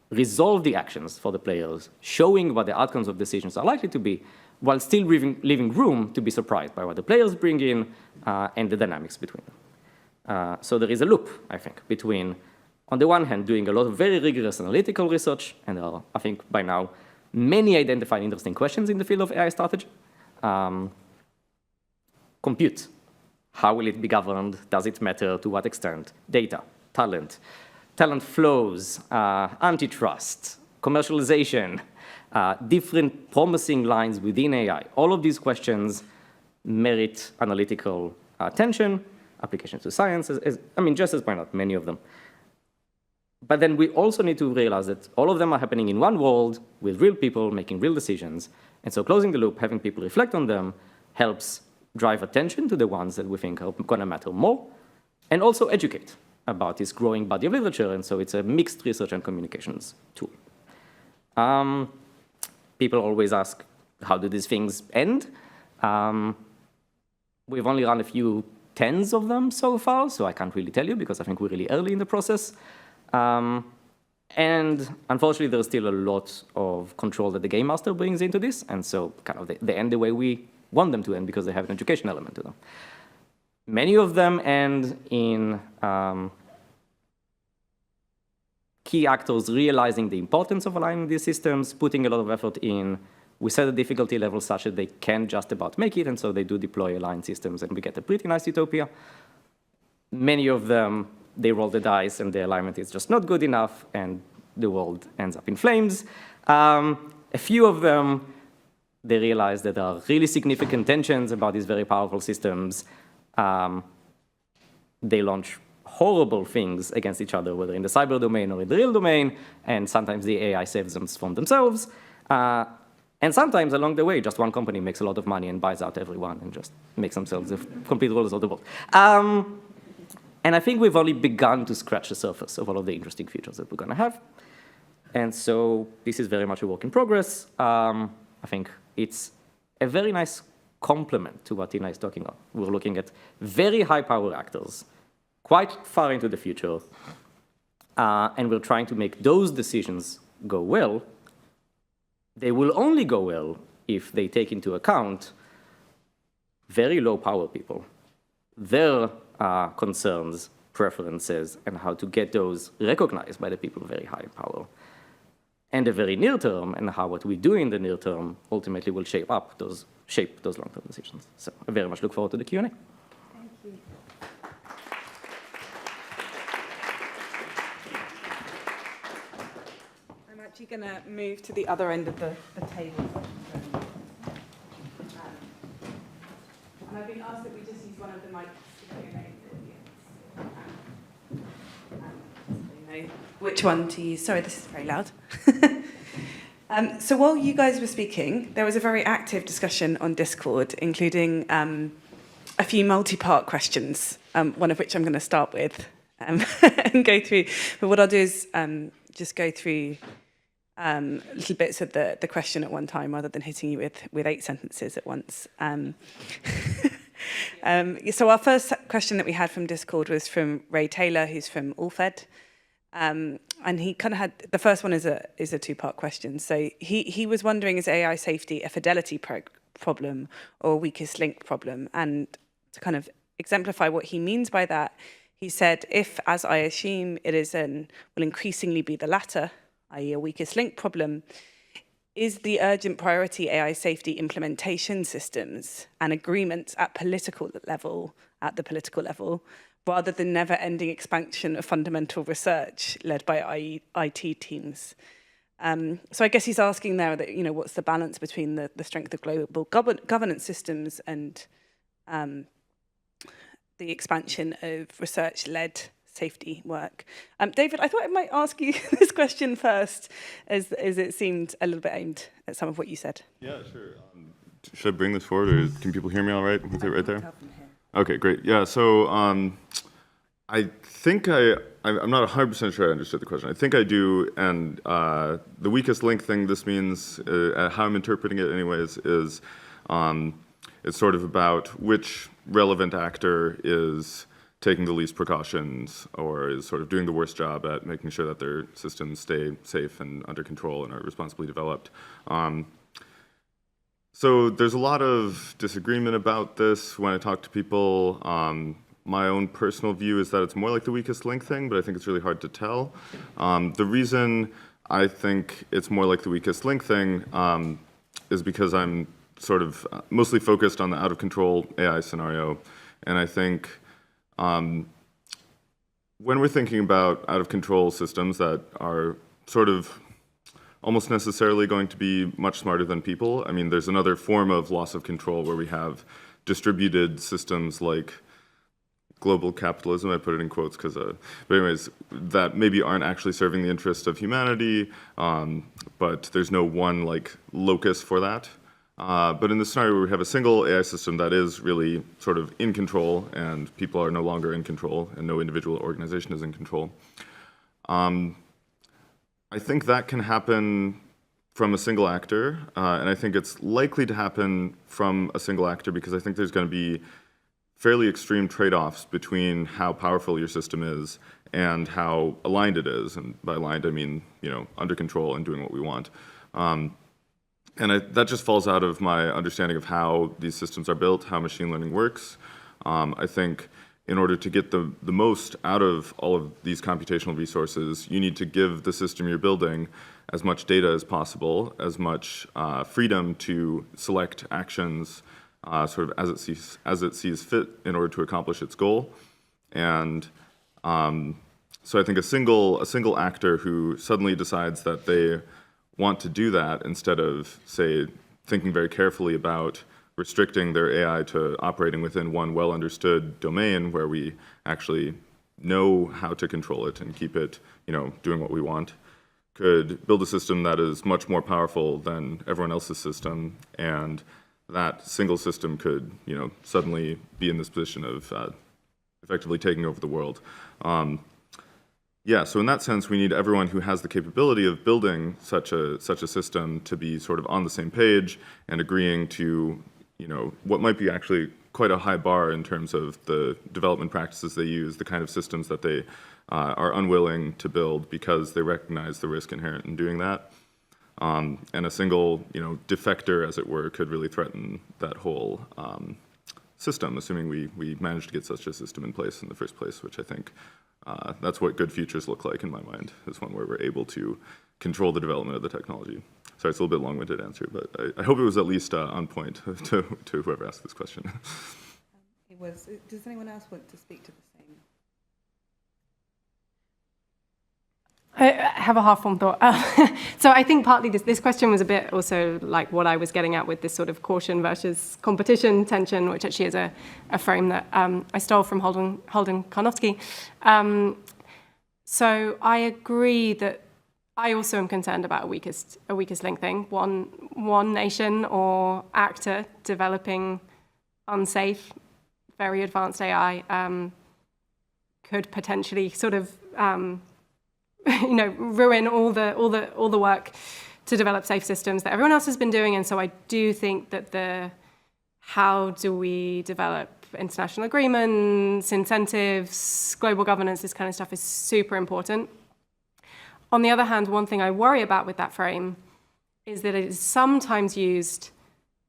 resolve the actions for the players, showing what the outcomes of decisions are likely to be, while still leaving room to be surprised by what the players bring in and the dynamics between them. So there is a loop, I think, between, on the one hand, doing a lot of very rigorous analytical research, and there are, I think, by now, many identified interesting questions in the field of AI strategy. Compute. How will it be governed? Does it matter? To what extent? Data, talent flows, antitrust, commercialization, different promising lines within AI. All of these questions merit analytical attention, applications to science, Jess has pointed out many of them. But then we also need to realize that all of them are happening in one world with real people making real decisions. And so closing the loop, having people reflect on them, helps drive attention to the ones that we think are going to matter more, and also educate about this growing body of literature. And so it's a mixed research and communications tool. People always ask, how do these things end? We've only run a few tens of them so far, so I can't really tell you because I think we're really early in the process. And unfortunately, there's still a lot of control that the game master brings into this, and so kind of they end the way we want them to end because they have an education element to them. Many of them end in key actors realizing the importance of aligning these systems, putting a lot of effort in. We set a difficulty level such that they can just about make it, and so they do deploy aligned systems, and we get a pretty nice utopia. Many of them, they roll the dice, and the alignment is just not good enough, and the world ends up in flames. A few of them, they realize that there are really significant tensions about these very powerful systems. They launch horrible things against each other, whether in the cyber domain or in the real domain, and sometimes the AI saves them from themselves. And sometimes along the way, just one company makes a lot of money and buys out everyone and just makes themselves the complete rulers of the world. And I think we've only begun to scratch the surface of all of the interesting features that we're going to have. And so this is very much a work in progress. I think it's a very nice complement to what Tina is talking about. We're looking at very high-power actors, quite far into the future, and we're trying to make those decisions go well. They will only go well if they take into account very low-power people, their concerns, preferences and how to get those recognized by the people very high in power. And the very near term, and how what we do in the near term ultimately will shape those long-term decisions. So I very much look forward to the Q&A. Thank you. I'm actually going to move to the other end of the table. And I've been asked that we just use one of the mics to get your name to the audience. So you know which one to use. Sorry, this is very loud. So while you guys were speaking, there was a very active discussion on Discord, including a few multi-part questions, one of which I'm going to start with and go through. But what I'll do is just go through little bits of the question at one time rather than hitting you with 8 sentences at once. So our first question that we had from Discord was from Ray Taylor, who's from Allfed. And he kind of had, the first one is a 2-part question. So he was wondering, is AI safety a fidelity problem or a weakest link problem? And to kind of exemplify what he means by that, he said, if, as I assume, it is will increasingly be the latter, i.e. a weakest link problem, is the urgent priority AI safety implementation systems and agreements at the political level, rather than never-ending expansion of fundamental research led by IT teams. So I guess he's asking there that, you know, what's the balance between the strength of global governance systems and the expansion of research-led safety work. David, I thought I might ask you this question first, as it seemed a little bit aimed at some of what you said. Yeah, sure. Should I bring this forward, or can people hear me all right with it right there? Okay, great. Yeah, so I think I'm not 100% sure I understood the question. I think I do, and the weakest link thing this means, how I'm interpreting it anyways, is it's sort of about which relevant actor is taking the least precautions or is sort of doing the worst job at making sure that their systems stay safe and under control and are responsibly developed. So there's a lot of disagreement about this when I talk to people. My own personal view is that it's more like the weakest link thing, but I think it's really hard to tell. The reason I think it's more like the weakest link thing is because I'm sort of mostly focused on the out-of-control AI scenario. And I think when we're thinking about out-of-control systems that are sort of almost necessarily going to be much smarter than people, I mean, there's another form of loss of control where we have distributed systems like global capitalism, I put it in quotes because, but anyways, that maybe aren't actually serving the interest of humanity, but there's no one like locus for that. But in the scenario where we have a single AI system that is really sort of in control and people are no longer in control and no individual organization is in control, I think that can happen from a single actor, and I think it's likely to happen from a single actor because I think there's going to be fairly extreme trade-offs between how powerful your system is and how aligned it is. And by aligned, I mean, you know, under control and doing what we want. And that just falls out of my understanding of how these systems are built, how machine learning works. I think in order to get the most out of all of these computational resources, you need to give the system you're building as much data as possible, as much freedom to select actions sort of as it sees fit in order to accomplish its goal. And so I think a single actor who suddenly decides that they want to do that instead of, say, thinking very carefully about restricting their AI to operating within one well-understood domain where we actually know how to control it and keep it, you know, doing what we want, could build a system that is much more powerful than everyone else's system, and that single system could, you know, suddenly be in this position of effectively taking over the world. Yeah, so in that sense, we need everyone who has the capability of building such a system to be sort of on the same page and agreeing to, you know, what might be actually quite a high bar in terms of the development practices they use, the kind of systems that they are unwilling to build because they recognize the risk inherent in doing that. And a single, you know, defector, as it were, could really threaten that whole system, assuming we manage to get such a system in place in the first place, which I think that's what good futures look like in my mind, is one where we're able to control the development of the technology. Sorry, it's a little bit long-winded answer, but I hope it was at least on point to whoever asked this question. It was. Does anyone else want to speak to the same? I have a half-formed thought. So I think partly this question was a bit also like what I was getting at with this sort of caution versus competition tension, which actually is a frame that I stole from Holden Karnofsky. So I agree that I also am concerned about a weakest link thing. One nation or actor developing unsafe, very advanced AI could potentially sort of ruin all the work to develop safe systems that everyone else has been doing. And so I do think that how do we develop international agreements, incentives, global governance, this kind of stuff is super important. On the other hand, one thing I worry about with that frame is that it is sometimes used,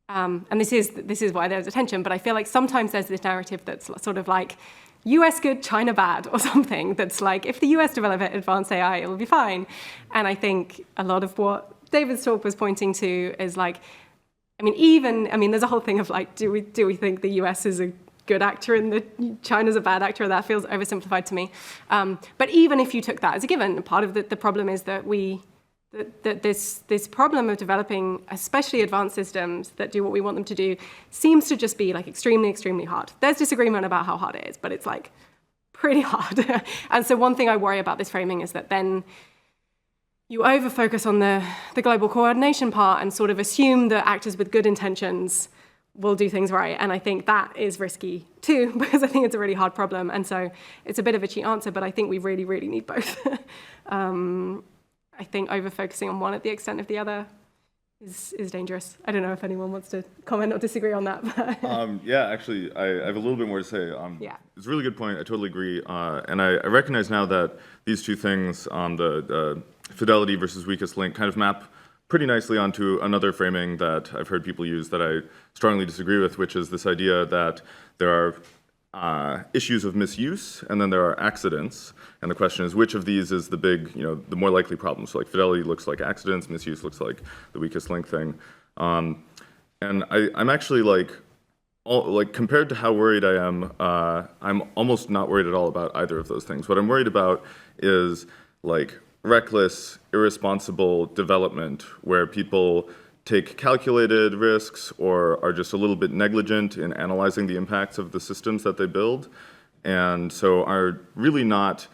and this is why there's a tension, but I feel like sometimes there's this narrative that's sort of like, US good, China bad, or something that's like, if the US develop advanced AI, it'll be fine. And I think a lot of what David's talk was pointing to is like, there's a whole thing of like, do we think the US is a good actor and China's a bad actor? That feels oversimplified to me. But even if you took that as a given, part of the problem is that this problem of developing especially advanced systems that do what we want them to do seems to just be like extremely, extremely hard. There's disagreement about how hard it is, but it's like pretty hard. And so one thing I worry about this framing is that then you over-focus on the global coordination part and sort of assume that actors with good intentions will do things right. And I think that is risky too, because I think it's a really hard problem. And so it's a bit of a cheap answer, but I think we really, really need both. I think over-focusing on one at the extent of the other is dangerous. I don't know if anyone wants to comment or disagree on that. Yeah, actually, I have a little bit more to say. Yeah. It's a really good point. I totally agree. And I recognize now that these two things on the fidelity versus weakest link kind of map pretty nicely onto another framing that I've heard people use that I strongly disagree with, which is this idea that there are issues of misuse and then there are accidents. And the question is, which of these is the big, the more likely problem? So like fidelity looks like accidents, misuse looks like the weakest link thing. And I'm actually compared to how worried I am, I'm almost not worried at all about either of those things. What I'm worried about is like reckless, irresponsible development where people take calculated risks or are just a little bit negligent in analyzing the impacts of the systems that they build, and so are really not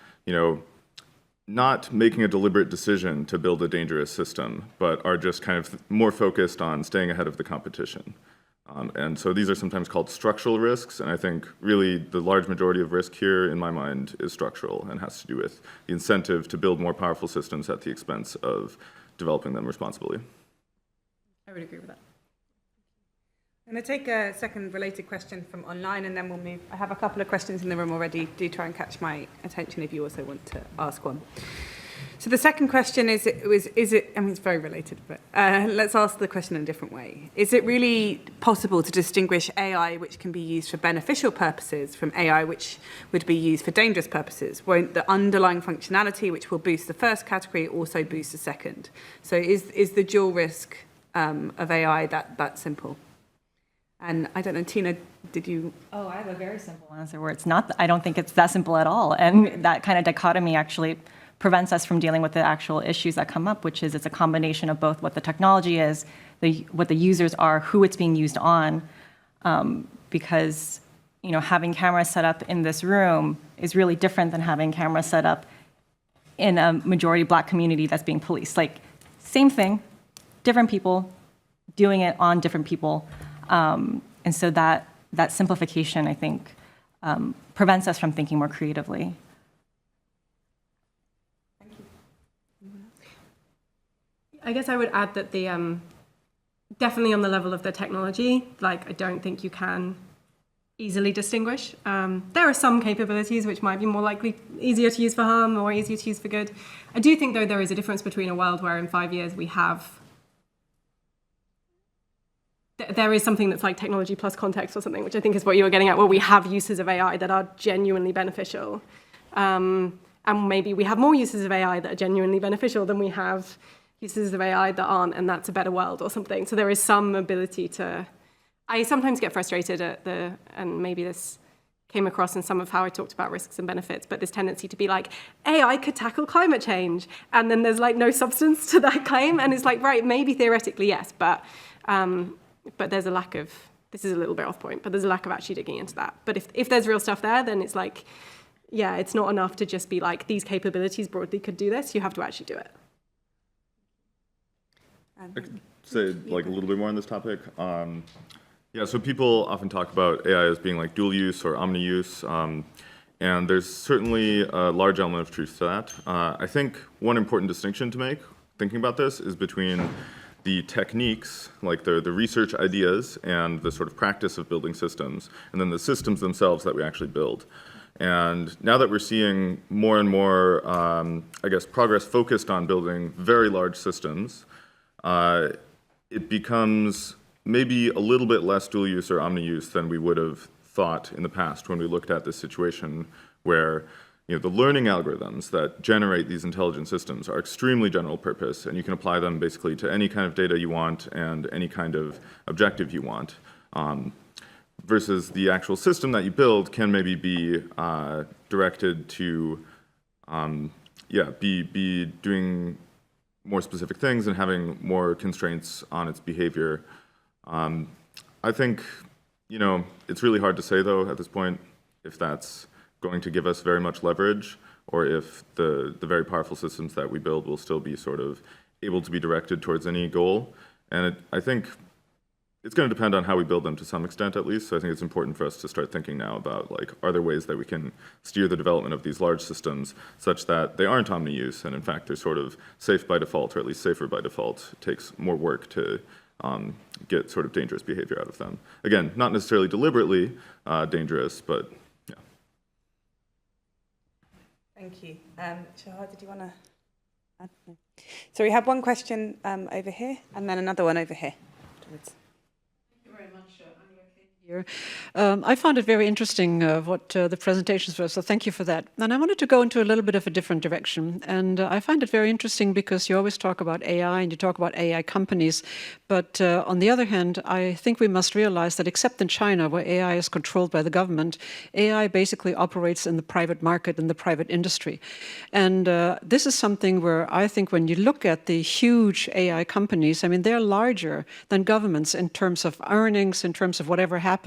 making a deliberate decision to build a dangerous system, but are just kind of more focused on staying ahead of the competition. And so these are sometimes called structural risks, and I think really the large majority of risk here, in my mind, is structural and has to do with the incentive to build more powerful systems at the expense of developing them responsibly. I would agree with that. I'm going to take a second related question from online and then we'll move. I have a couple of questions in the room already. Do try and catch my attention if you also want to ask one. So the second question is it, it's very related, but let's ask the question in a different way. Is it really possible to distinguish AI which can be used for beneficial purposes from AI which would be used for dangerous purposes? Won't the underlying functionality which will boost the first category also boost the second? So is the dual risk of AI that simple? And I don't know, Tina, did you? Oh, I have a very simple answer where it's not, I don't think it's that simple at all. And that kind of dichotomy actually prevents us from dealing with the actual issues that come up, which is it's a combination of both what the technology is, what the users are, who it's being used on, because having cameras set up in this room is really different than having cameras set up in a majority Black community that's being policed. Like, same thing, different people doing it on different people. And so that simplification, I think, prevents us from thinking more creatively. I guess I would add that definitely on the level of the technology, I don't think you can easily distinguish. There are some capabilities which might be more likely easier to use for harm or easier to use for good. I do think, though, there is a difference between a world where in 5 years we have there is something that's like technology plus context or something, which I think is what you were getting at, where we have uses of AI that are genuinely beneficial. And maybe we have more uses of AI that are genuinely beneficial than we have uses of AI that aren't, and that's a better world or something. So there is some ability to... I sometimes get frustrated at and maybe this came across in some of how I talked about risks and benefits, but this tendency to be like, AI could tackle climate change, and then there's like no substance to that claim, and it's like, right, maybe theoretically yes, but there's a lack of, this is a little bit off point, but there's a lack of actually digging into that. But if there's real stuff there, then it's like, yeah, it's not enough to just be like, these capabilities broadly could do this, you have to actually do it. I could say like a little bit more on this topic. Yeah, so people often talk about AI as being like dual use or omni-use, and there's certainly a large element of truth to that. I think one important distinction to make, thinking about this, is between the techniques, like the research ideas and the sort of practice of building systems, and then the systems themselves that we actually build. And now that we're seeing more and more, I guess, progress focused on building very large systems, it becomes maybe a little bit less dual use or omni-use than we would have thought in the past when we looked at this situation where the learning algorithms that generate these intelligent systems are extremely general purpose, and you can apply them basically to any kind of data you want and any kind of objective you want. Versus the actual system that you build can maybe be directed to, be doing more specific things and having more constraints on its behavior. I think, it's really hard to say, though, at this point, if that's going to give us very much leverage, or if the very powerful systems that we build will still be sort of able to be directed towards any goal. And I think it's going to depend on how we build them to some extent, at least. So I think it's important for us to start thinking now about, like, are there ways that we can steer the development of these large systems such that they aren't omni-use, and in fact, they're sort of safe by default, or at least safer by default. It takes more work to get sort of dangerous behavior out of them. Again, not necessarily deliberately dangerous, but yeah. Thank you. Shahar, did you want to add? So we have one question over here, and then another one over here. I found it very interesting what the presentations were, so thank you for that. And I wanted to go into a little bit of a different direction. And I find it very interesting because you always talk about AI and you talk about AI companies. But on the other hand, I think we must realize that except in China, where AI is controlled by the government, AI basically operates in the private market, in the private industry. And this is something where I think when you look at the huge AI companies, I mean, they're larger than governments in terms of earnings, in terms of whatever happens.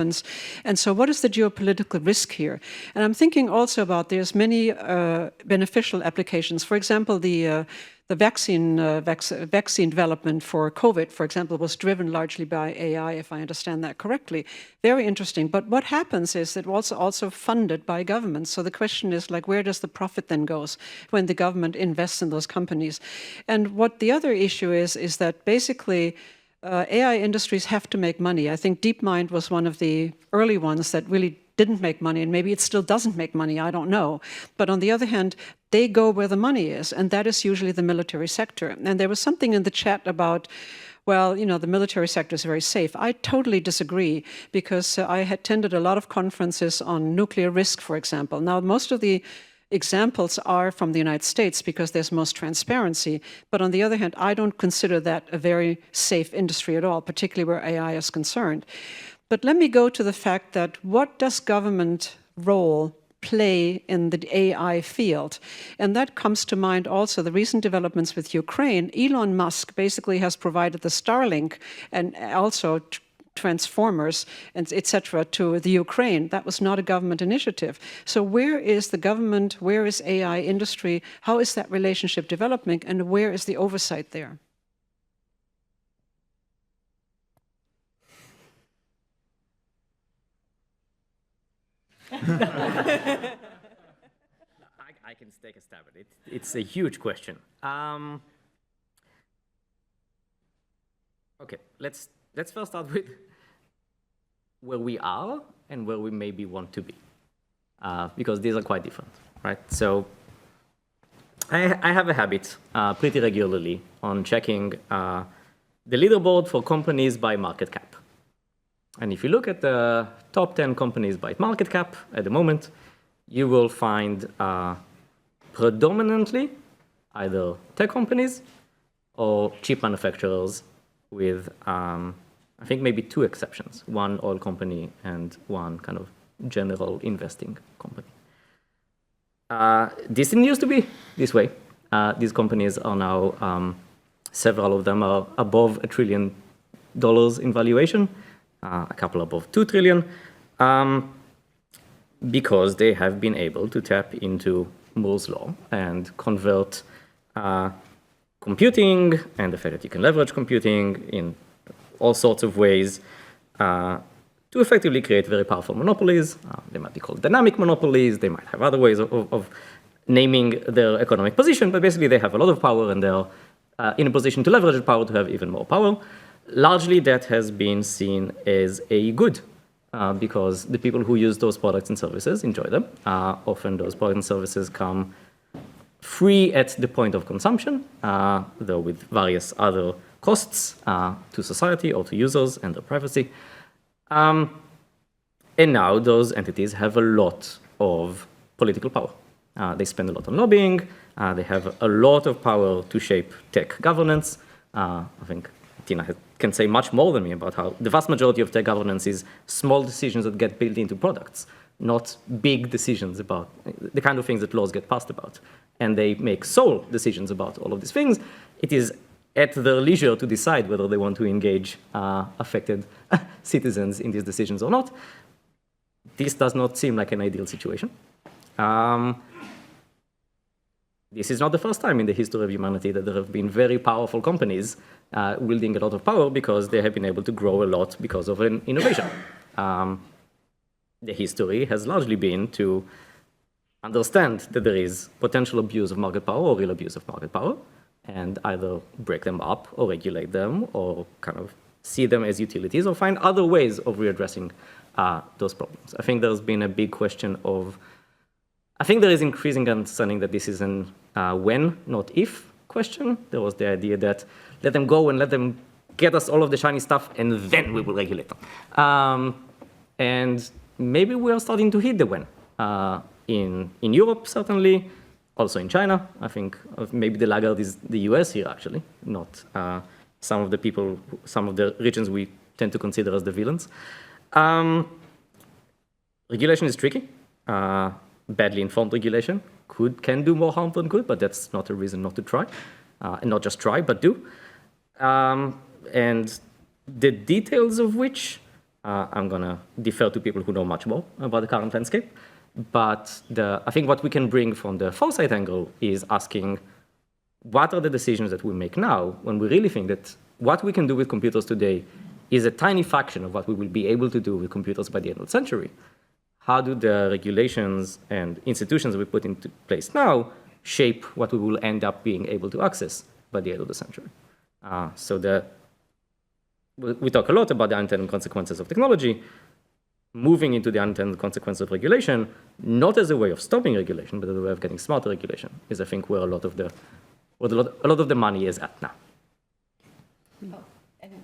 And so what is the geopolitical risk here? And I'm thinking also about there's many beneficial applications. For example, the vaccine development for COVID, for example, was driven largely by AI, if I understand that correctly. Very interesting. But what happens is it was also funded by governments. So the question is, like, where does the profit then goes when the government invests in those companies? And what the other issue is that basically AI industries have to make money. I think DeepMind was one of the early ones that really didn't make money, and maybe it still doesn't make money, I don't know. But on the other hand, they go where the money is, and that is usually the military sector. And there was something in the chat about, well, the military sector is very safe. I totally disagree, because I had attended a lot of conferences on nuclear risk, for example. Now, most of the examples are from the United States because there's most transparency. But on the other hand, I don't consider that a very safe industry at all, particularly where AI is concerned. But let me go to the fact that what does government role play in the AI field? And that comes to mind also the recent developments with Ukraine. Elon Musk basically has provided the Starlink and also transformers, and etc. to the Ukraine. That was not a government initiative. So where is the government? Where is AI industry? How is that relationship developing? And where is the oversight there? I can take a stab at it. It's a huge question. Okay, let's first start with where we are and where we maybe want to be, because these are quite different, right? So I have a habit pretty regularly on checking the leaderboard for companies by market cap. And if you look at the top 10 companies by market cap at the moment, you will find predominantly either tech companies or chip manufacturers with, I think, maybe 2 exceptions, one oil company and one kind of general investing company. This didn't used to be this way. These companies are now, several of them are above $1 trillion in valuation, a couple above 2 trillion, because they have been able to tap into Moore's law and convert computing and the fact that you can leverage computing in all sorts of ways to effectively create very powerful monopolies. They might be called dynamic monopolies. They might have other ways of naming their economic position, but basically they have a lot of power and they're in a position to leverage the power to have even more power. Largely, that has been seen as a good because the people who use those products and services enjoy them. Often those products and services come free at the point of consumption, though with various other costs to society or to users and their privacy. And now those entities have a lot of political power. They spend a lot on lobbying. They have a lot of power to shape tech governance. I think Tina can say much more than me about how the vast majority of tech governance is small decisions that get built into products, not big decisions about the kind of things that laws get passed about. And they make sole decisions about all of these things. It is at their leisure to decide whether they want to engage affected citizens in these decisions or not. This does not seem like an ideal situation. This is not the first time in the history of humanity that there have been very powerful companies wielding a lot of power because they have been able to grow a lot because of an innovation. The history has largely been to understand that there is potential abuse of market power or real abuse of market power, and either break them up or regulate them or kind of see them as utilities or find other ways of readdressing those problems. I think there's been a big question of, I think there is increasing understanding that this is an when, not if question. There was the idea that let them go and let them get us all of the shiny stuff and then we will regulate them. And maybe we are starting to hit the when. In Europe, certainly, also in China. I think maybe the laggard is the US here, actually, not some of the people, some of the regions we tend to consider as the villains. Regulation is tricky. Badly informed regulation can do more harm than good, but that's not a reason not to try. And not just try, but do. And the details of which I'm going to defer to people who know much more about the current landscape. But I think what we can bring from the foresight angle is asking, what are the decisions that we make now when we really think that what we can do with computers today is a tiny fraction of what we will be able to do with computers by the end of the century? How do the regulations and institutions we put into place now shape what we will end up being able to access by the end of the century? We talk a lot about the unintended consequences of technology. Moving into the unintended consequences of regulation, not as a way of stopping regulation, but as a way of getting smarter regulation, is I think where a lot of the money is at now. And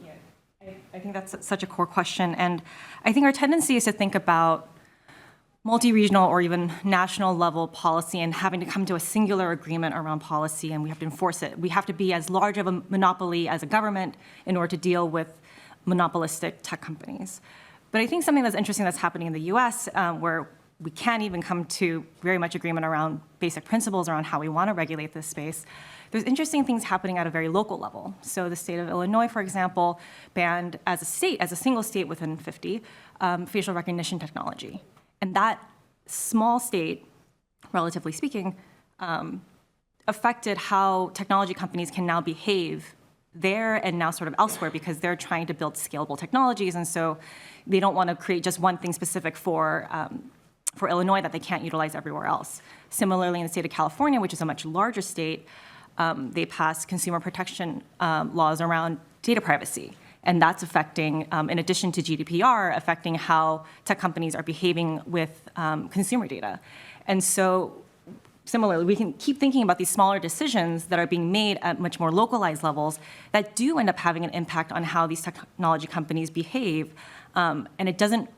yeah, I think that's such a core question, and I think our tendency is to think about multi-regional or even national level policy and having to come to a singular agreement around policy, and we have to enforce it. We have to be as large of a monopoly as a government in order to deal with monopolistic tech companies. But I think something that's interesting that's happening in the US, where we can't even come to very much agreement around basic principles around how we want to regulate this space, there's interesting things happening at a very local level. So the state of Illinois, for example, banned as a state, as a single state within 50, facial recognition technology. And that small state, relatively speaking, affected how technology companies can now behave there and now sort of elsewhere because they're trying to build scalable technologies. And so they don't want to create just one thing specific for Illinois that they can't utilize everywhere else. Similarly, in the state of California, which is a much larger state, they passed consumer protection laws around data privacy. And that's affecting, in addition to GDPR, affecting how tech companies are behaving with consumer data. And so similarly, we can keep thinking about these smaller decisions that are being made at much more localized levels that do end up having an impact on how these technology companies behave. And it doesn't,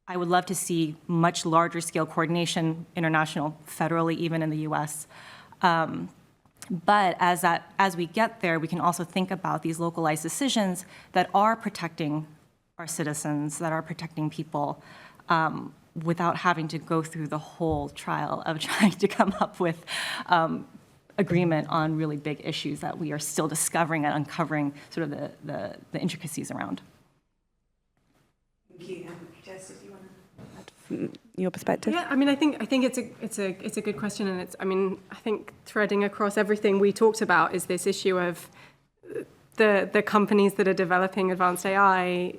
I would love to see much larger scale coordination, international, federally, even in the US. But as we get there, we can also think about these localized decisions that are protecting our citizens, that are protecting people, without having to go through the whole trial of trying to come up with agreement on really big issues that we are still discovering and uncovering sort of the intricacies around. Thank you. Jess, if you want to add from your perspective? Yeah, I mean, I think it's a good question, and I think threading across everything we talked about is this issue of the companies that are developing advanced AI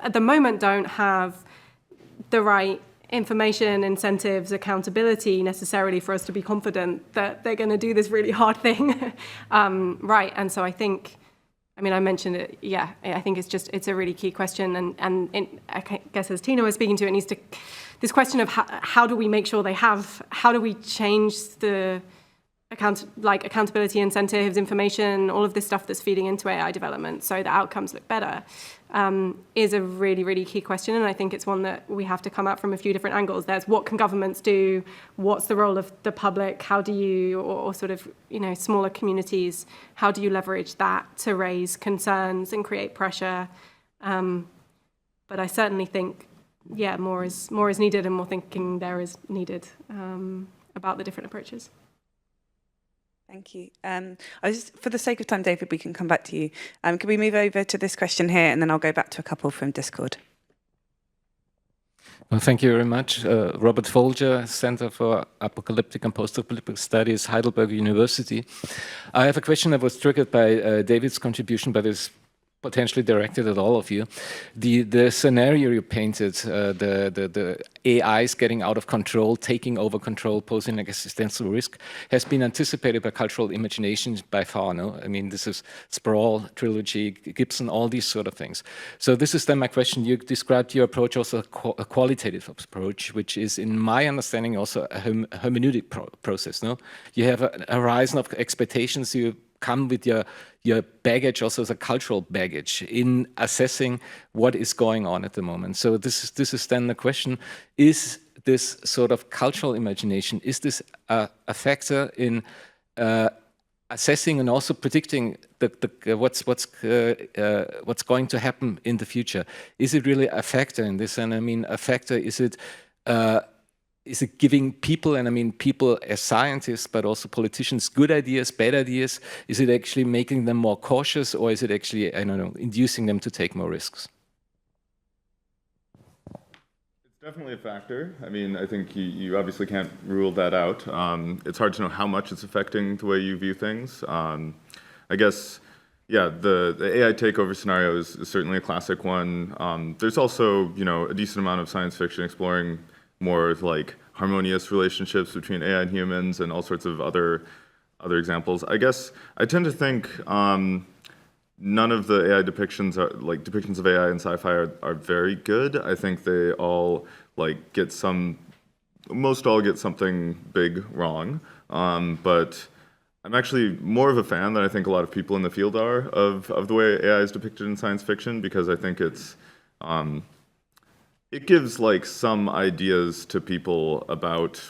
at the moment don't have the right information, incentives, accountability necessarily for us to be confident that they're going to do this really hard thing right. And so I think, I mean, I mentioned it, yeah, I think it's a really key question. And I guess as Tina was speaking to, it needs to, this question of how do we make sure how do we change the accountability, incentives, information, all of this stuff that's feeding into AI development so the outcomes look better, is a really, really key question. And I think it's one that we have to come at from a few different angles. There's what can governments do? What's the role of the public? How do you, or sort of, smaller communities, how do you leverage that to raise concerns and create pressure? But I certainly think, yeah, more is needed, and more thinking there is needed about the different approaches. Thank you. For the sake of time, David, we can come back to you. Can we move over to this question here, and then I'll go back to a couple from Discord. Well, thank you very much. Robert Folger, Center for Apocalyptic and Post-Apocalyptic Studies, Heidelberg University. I have a question that was triggered by David's contribution, but is potentially directed at all of you. The scenario you painted, the AIs getting out of control, taking over control, posing an existential risk, has been anticipated by cultural imaginations by far, no? I mean, this is Sprawl, Trilogy, Gibson, all these sort of things. So this is then my question. You described your approach also a qualitative approach, which is, in my understanding, also a hermeneutic process, no? You have a horizon of expectations. You come with your baggage, also as a cultural baggage, in assessing what is going on at the moment. So this is then the question: is this sort of cultural imagination, is this a factor in assessing and also predicting what's going to happen in the future? Is it really a factor in this? And I mean, a factor, is it giving people, and I mean people as scientists, but also politicians, good ideas, bad ideas? Is it actually making them more cautious, or is it actually, I don't know, inducing them to take more risks? It's definitely a factor. I mean, I think you obviously can't rule that out. It's hard to know how much it's affecting the way you view things. I guess, yeah, the AI takeover scenario is certainly a classic one. There's also, a decent amount of science fiction exploring more like harmonious relationships between AI and humans, and all sorts of other examples. I guess I tend to think none of the AI depictions of AI in sci-fi are very good. I think they all most all get something big wrong. But I'm actually more of a fan than I think a lot of people in the field are of the way AI is depicted in science fiction, because I think it gives some ideas to people about,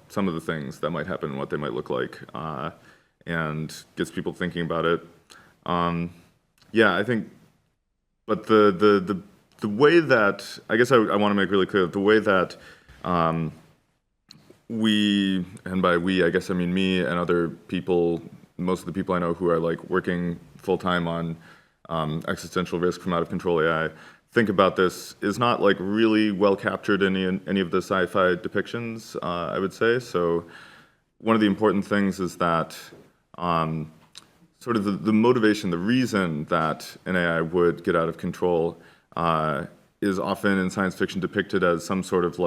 some of the things that might happen and what they might look like, and gets people thinking about it. Yeah, I think, but the way that, I guess I want to make really clear that the way that we, and by we, I guess I mean me and other people, most of the people I know who are working full-time on existential risk from out-of-control AI, think about this is not really well captured in any of the sci-fi depictions, I would say. So one of the important things is that sort of the motivation, the reason that an AI would get out of control is often in science fiction depicted as some sort of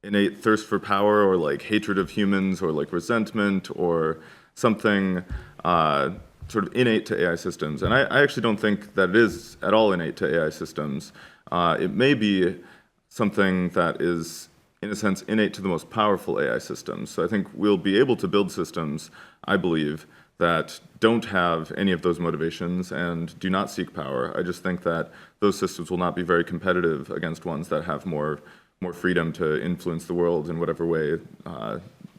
innate thirst for power, or hatred of humans, or resentment, or something sort of innate to AI systems. And I actually don't think that it is at all innate to AI systems. It may be something that is in a sense, innate to the most powerful AI systems. So I think we'll be able to build systems, I believe, that don't have any of those motivations and do not seek power. I just think that those systems will not be very competitive against ones that have more freedom to influence the world in whatever way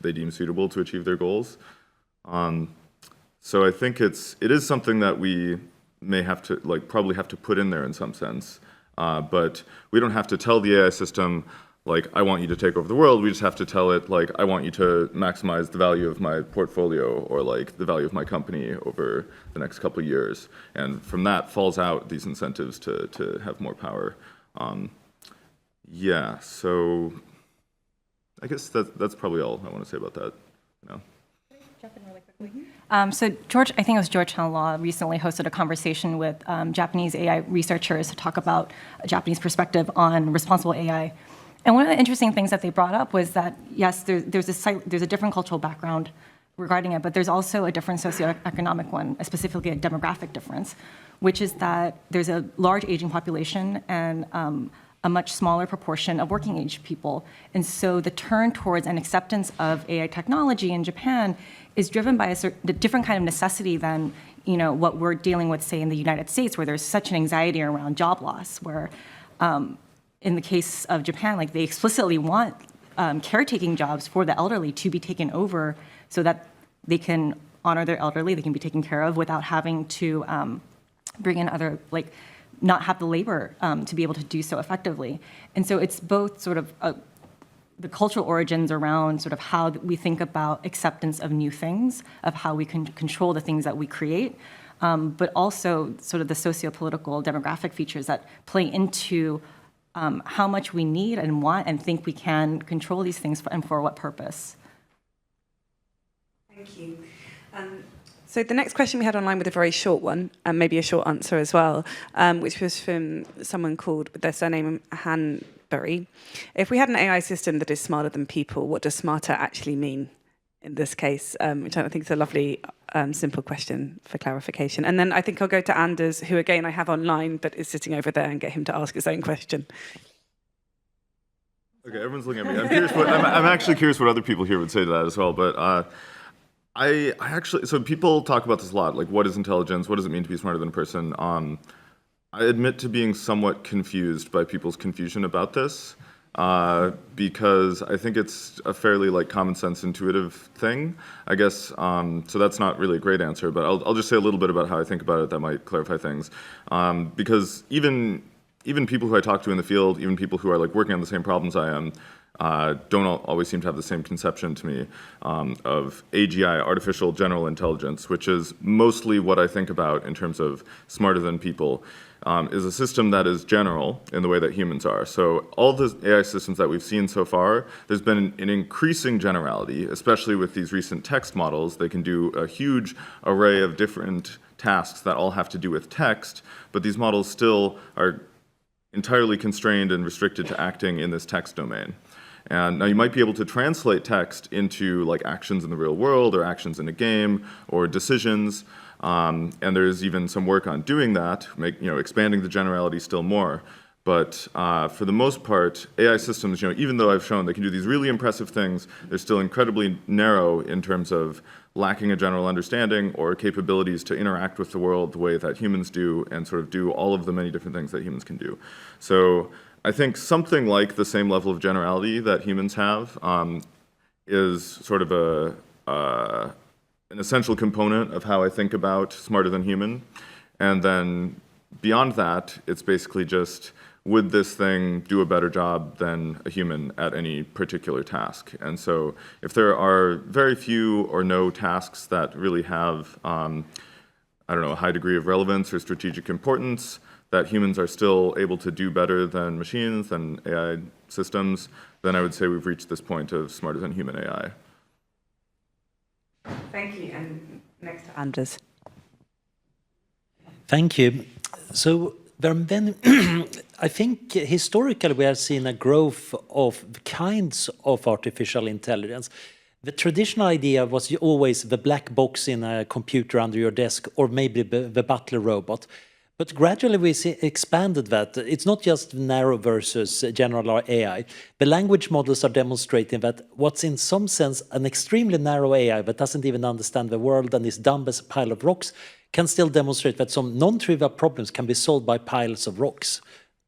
they deem suitable to achieve their goals. So I think it is something that we may have to, probably have to put in there in some sense. But we don't have to tell the AI system, I want you to take over the world. We just have to tell it, I want you to maximize the value of my portfolio or, the value of my company over the next couple of years. And from that falls out these incentives to have more power. Yeah, so I guess that's probably all I want to say about that. Jump in really quickly. So George, I think it was Georgetown Law recently hosted a conversation with Japanese AI researchers to talk about a Japanese perspective on responsible AI. And one of the interesting things that they brought up was that, yes, there's a different cultural background regarding it, but there's also a different socioeconomic one, specifically a demographic difference, which is that there's a large aging population and a much smaller proportion of working age people. And so the turn towards an acceptance of AI technology in Japan is driven by a different kind of necessity than what we're dealing with, say, in the United States, where there's such an anxiety around job loss, where in the case of Japan, they explicitly want caretaking jobs for the elderly to be taken over so that they can honor their elderly, they can be taken care of without having to bring in other, not have the labor to be able to do so effectively. And so it's both sort of the cultural origins around sort of how we think about acceptance of new things, of how we can control the things that we create, but also sort of the socio-political demographic features that play into how much we need and want and think we can control these things and for what purpose. Thank you. So the next question we had online was a very short one, and maybe a short answer as well, which was from someone called, with their surname Hanbury. If we had an AI system that is smarter than people, what does smarter actually mean in this case? Which I think is a lovely, simple question for clarification. And then I think I'll go to Anders, who again I have online, but is sitting over there, and get him to ask his own question. Okay, everyone's looking at me. I'm actually curious what other people here would say to that as well, but I actually, so people talk about this a lot, what is intelligence? What does it mean to be smarter than a person? I admit to being somewhat confused by people's confusion about this, because I think it's a fairly common sense, intuitive thing, I guess. So that's not really a great answer, but I'll just say a little bit about how I think about it that might clarify things. Because even people who I talk to in the field, even people who are working on the same problems I am, don't always seem to have the same conception to me of AGI, artificial general intelligence, which is mostly what I think about in terms of smarter than people, is a system that is general in the way that humans are. So all the AI systems that we've seen so far, there's been an increasing generality, especially with these recent text models. They can do a huge array of different tasks that all have to do with text, but these models still are entirely constrained and restricted to acting in this text domain. And now you might be able to translate text into actions in the real world or actions in a game or decisions. And there's even some work on doing that, expanding the generality still more. But for the most part, AI systems, even though I've shown they can do these really impressive things, they're still incredibly narrow in terms of lacking a general understanding or capabilities to interact with the world the way that humans do and sort of do all of the many different things that humans can do. So I think something like the same level of generality that humans have is sort of an essential component of how I think about smarter than human. And then beyond that, it's basically just, would this thing do a better job than a human at any particular task? And so if there are very few or no tasks that really have, a high degree of relevance or strategic importance, that humans are still able to do better than machines, than AI systems, then I would say we've reached this point of smarter than human AI. Thank you. And next to Anders. Thank you. So then I think historically we have seen a growth of kinds of artificial intelligence. The traditional idea was always the black box in a computer under your desk, or maybe the butler robot. But gradually we expanded that. It's not just narrow versus general AI. The language models are demonstrating that what's in some sense an extremely narrow AI that doesn't even understand the world and is dumb as a pile of rocks can still demonstrate that some non-trivial problems can be solved by piles of rocks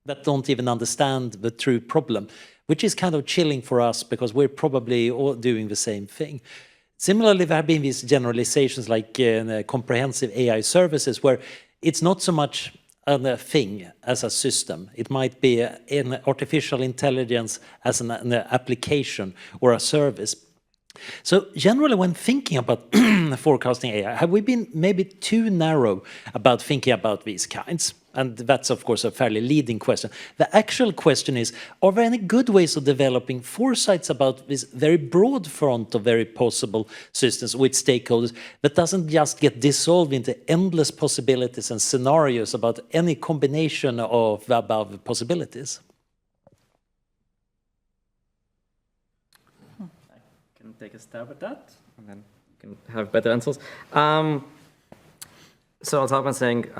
that don't even understand the true problem, which is kind of chilling for us because we're probably all doing the same thing. Similarly, there have been these generalizations like comprehensive AI services where it's not so much a thing as a system. It might be an artificial intelligence as an application or a service. So generally, when thinking about forecasting AI, have we been maybe too narrow about thinking about these kinds? And that's, of course, a fairly leading question. The actual question is, are there any good ways of developing foresights about this very broad front of very possible systems with stakeholders that doesn't just get dissolved into endless possibilities and scenarios about any combination of the above possibilities? I can take a stab at that, and then you can have better answers. So I'll start by saying,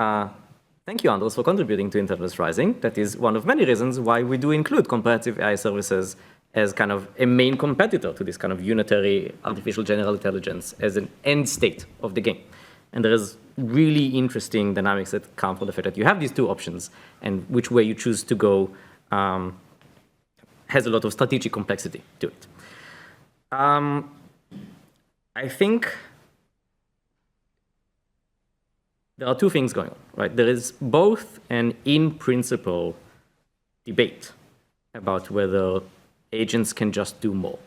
thank you, Anders, for contributing to Intelligence Rising. That is one of many reasons why we do include comparative AI services as kind of a main competitor to this kind of unitary artificial general intelligence as an end state of the game. And there is really interesting dynamics that come from the fact that you have these two options, and which way you choose to go has a lot of strategic complexity to it. I think there are two things going on, right? There is both an in-principle debate about whether agents can just do more.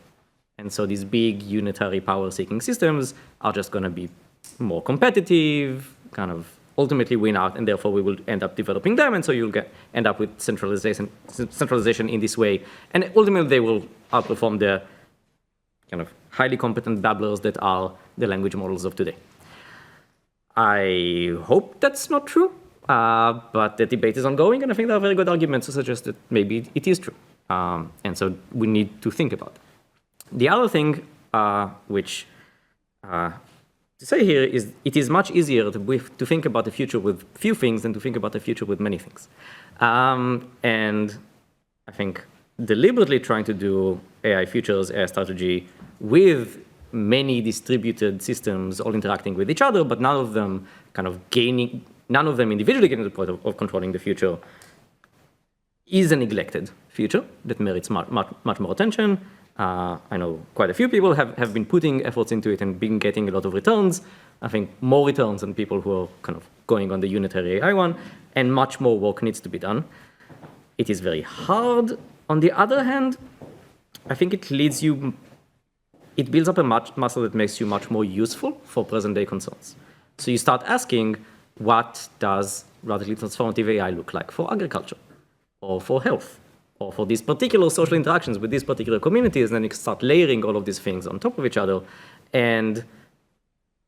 And so these big unitary power-seeking systems are just going to be more competitive, kind of ultimately win out, and therefore we will end up developing them, and so you'll end up with centralization in this way. And ultimately they will outperform the kind of highly competent babblers that are the language models of today. I hope that's not true, but the debate is ongoing, and I think there are very good arguments to suggest that maybe it is true. And so we need to think about it. The other thing which to say here is it is much easier to think about the future with few things than to think about the future with many things. And I think deliberately trying to do AI futures, AI strategy with many distributed systems all interacting with each other, but none of them individually getting to the point of controlling the future is a neglected future that merits much more attention. I know quite a few people have been putting efforts into it and been getting a lot of returns. I think more returns than people who are kind of going on the unitary AI one, and much more work needs to be done. It is very hard. On the other hand, I think it builds up a muscle that makes you much more useful for present-day concerns. So you start asking, what does radically transformative AI look like for agriculture, or for health, or for these particular social interactions with these particular communities? And then you start layering all of these things on top of each other. And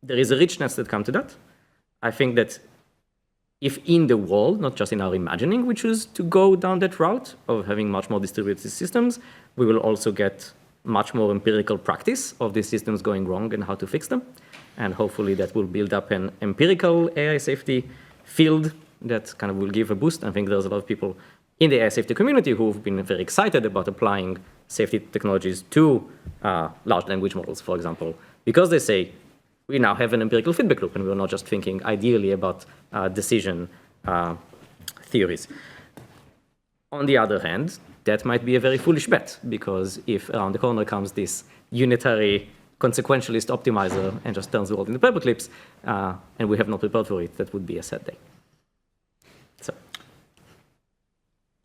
there is a richness that comes to that. I think that if in the world, not just in our imagining, we choose to go down that route of having much more distributed systems, we will also get much more empirical practice of these systems going wrong and how to fix them. And hopefully that will build up an empirical AI safety field that kind of will give a boost. I think there's a lot of people in the AI safety community who've been very excited about applying safety technologies to large language models, for example, because they say, we now have an empirical feedback loop and we're not just thinking ideally about decision theories. On the other hand, that might be a very foolish bet, because if around the corner comes this unitary consequentialist optimizer and just turns the world into paperclips, and we have not prepared for it, that would be a sad day. So.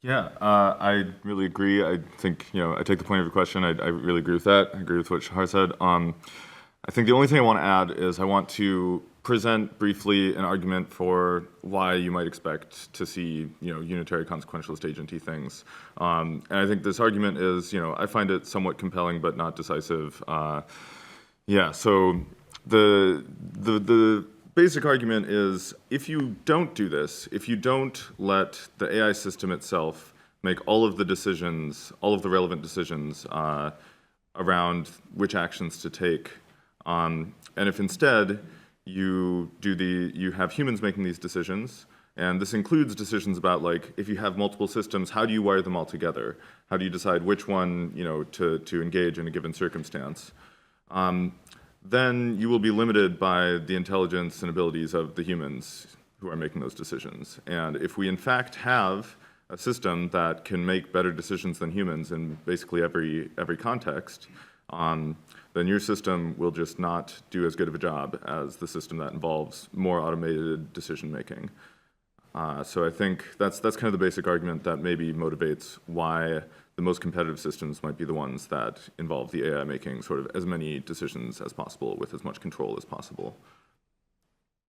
Yeah, I really agree. I think, I take the point of your question. I really agree with that. I agree with what Shahar said. I think the only thing I want to add is I want to present briefly an argument for why you might expect to see, unitary consequentialist agenty things. And I think this argument is, I find it somewhat compelling but not decisive. So the basic argument is, if you don't do this, if you don't let the AI system itself make all of the decisions, all of the relevant decisions around which actions to take, and if instead you have humans making these decisions, And this includes decisions about, like, if you have multiple systems, how do you wire them all together? How do you decide which one, to engage in a given circumstance? Then you will be limited by the intelligence and abilities of the humans who are making those decisions. And if we in fact have a system that can make better decisions than humans in basically every context, then your system will just not do as good of a job as the system that involves more automated decision making. So I think that's kind of the basic argument that maybe motivates why the most competitive systems might be the ones that involve the AI making sort of as many decisions as possible with as much control as possible.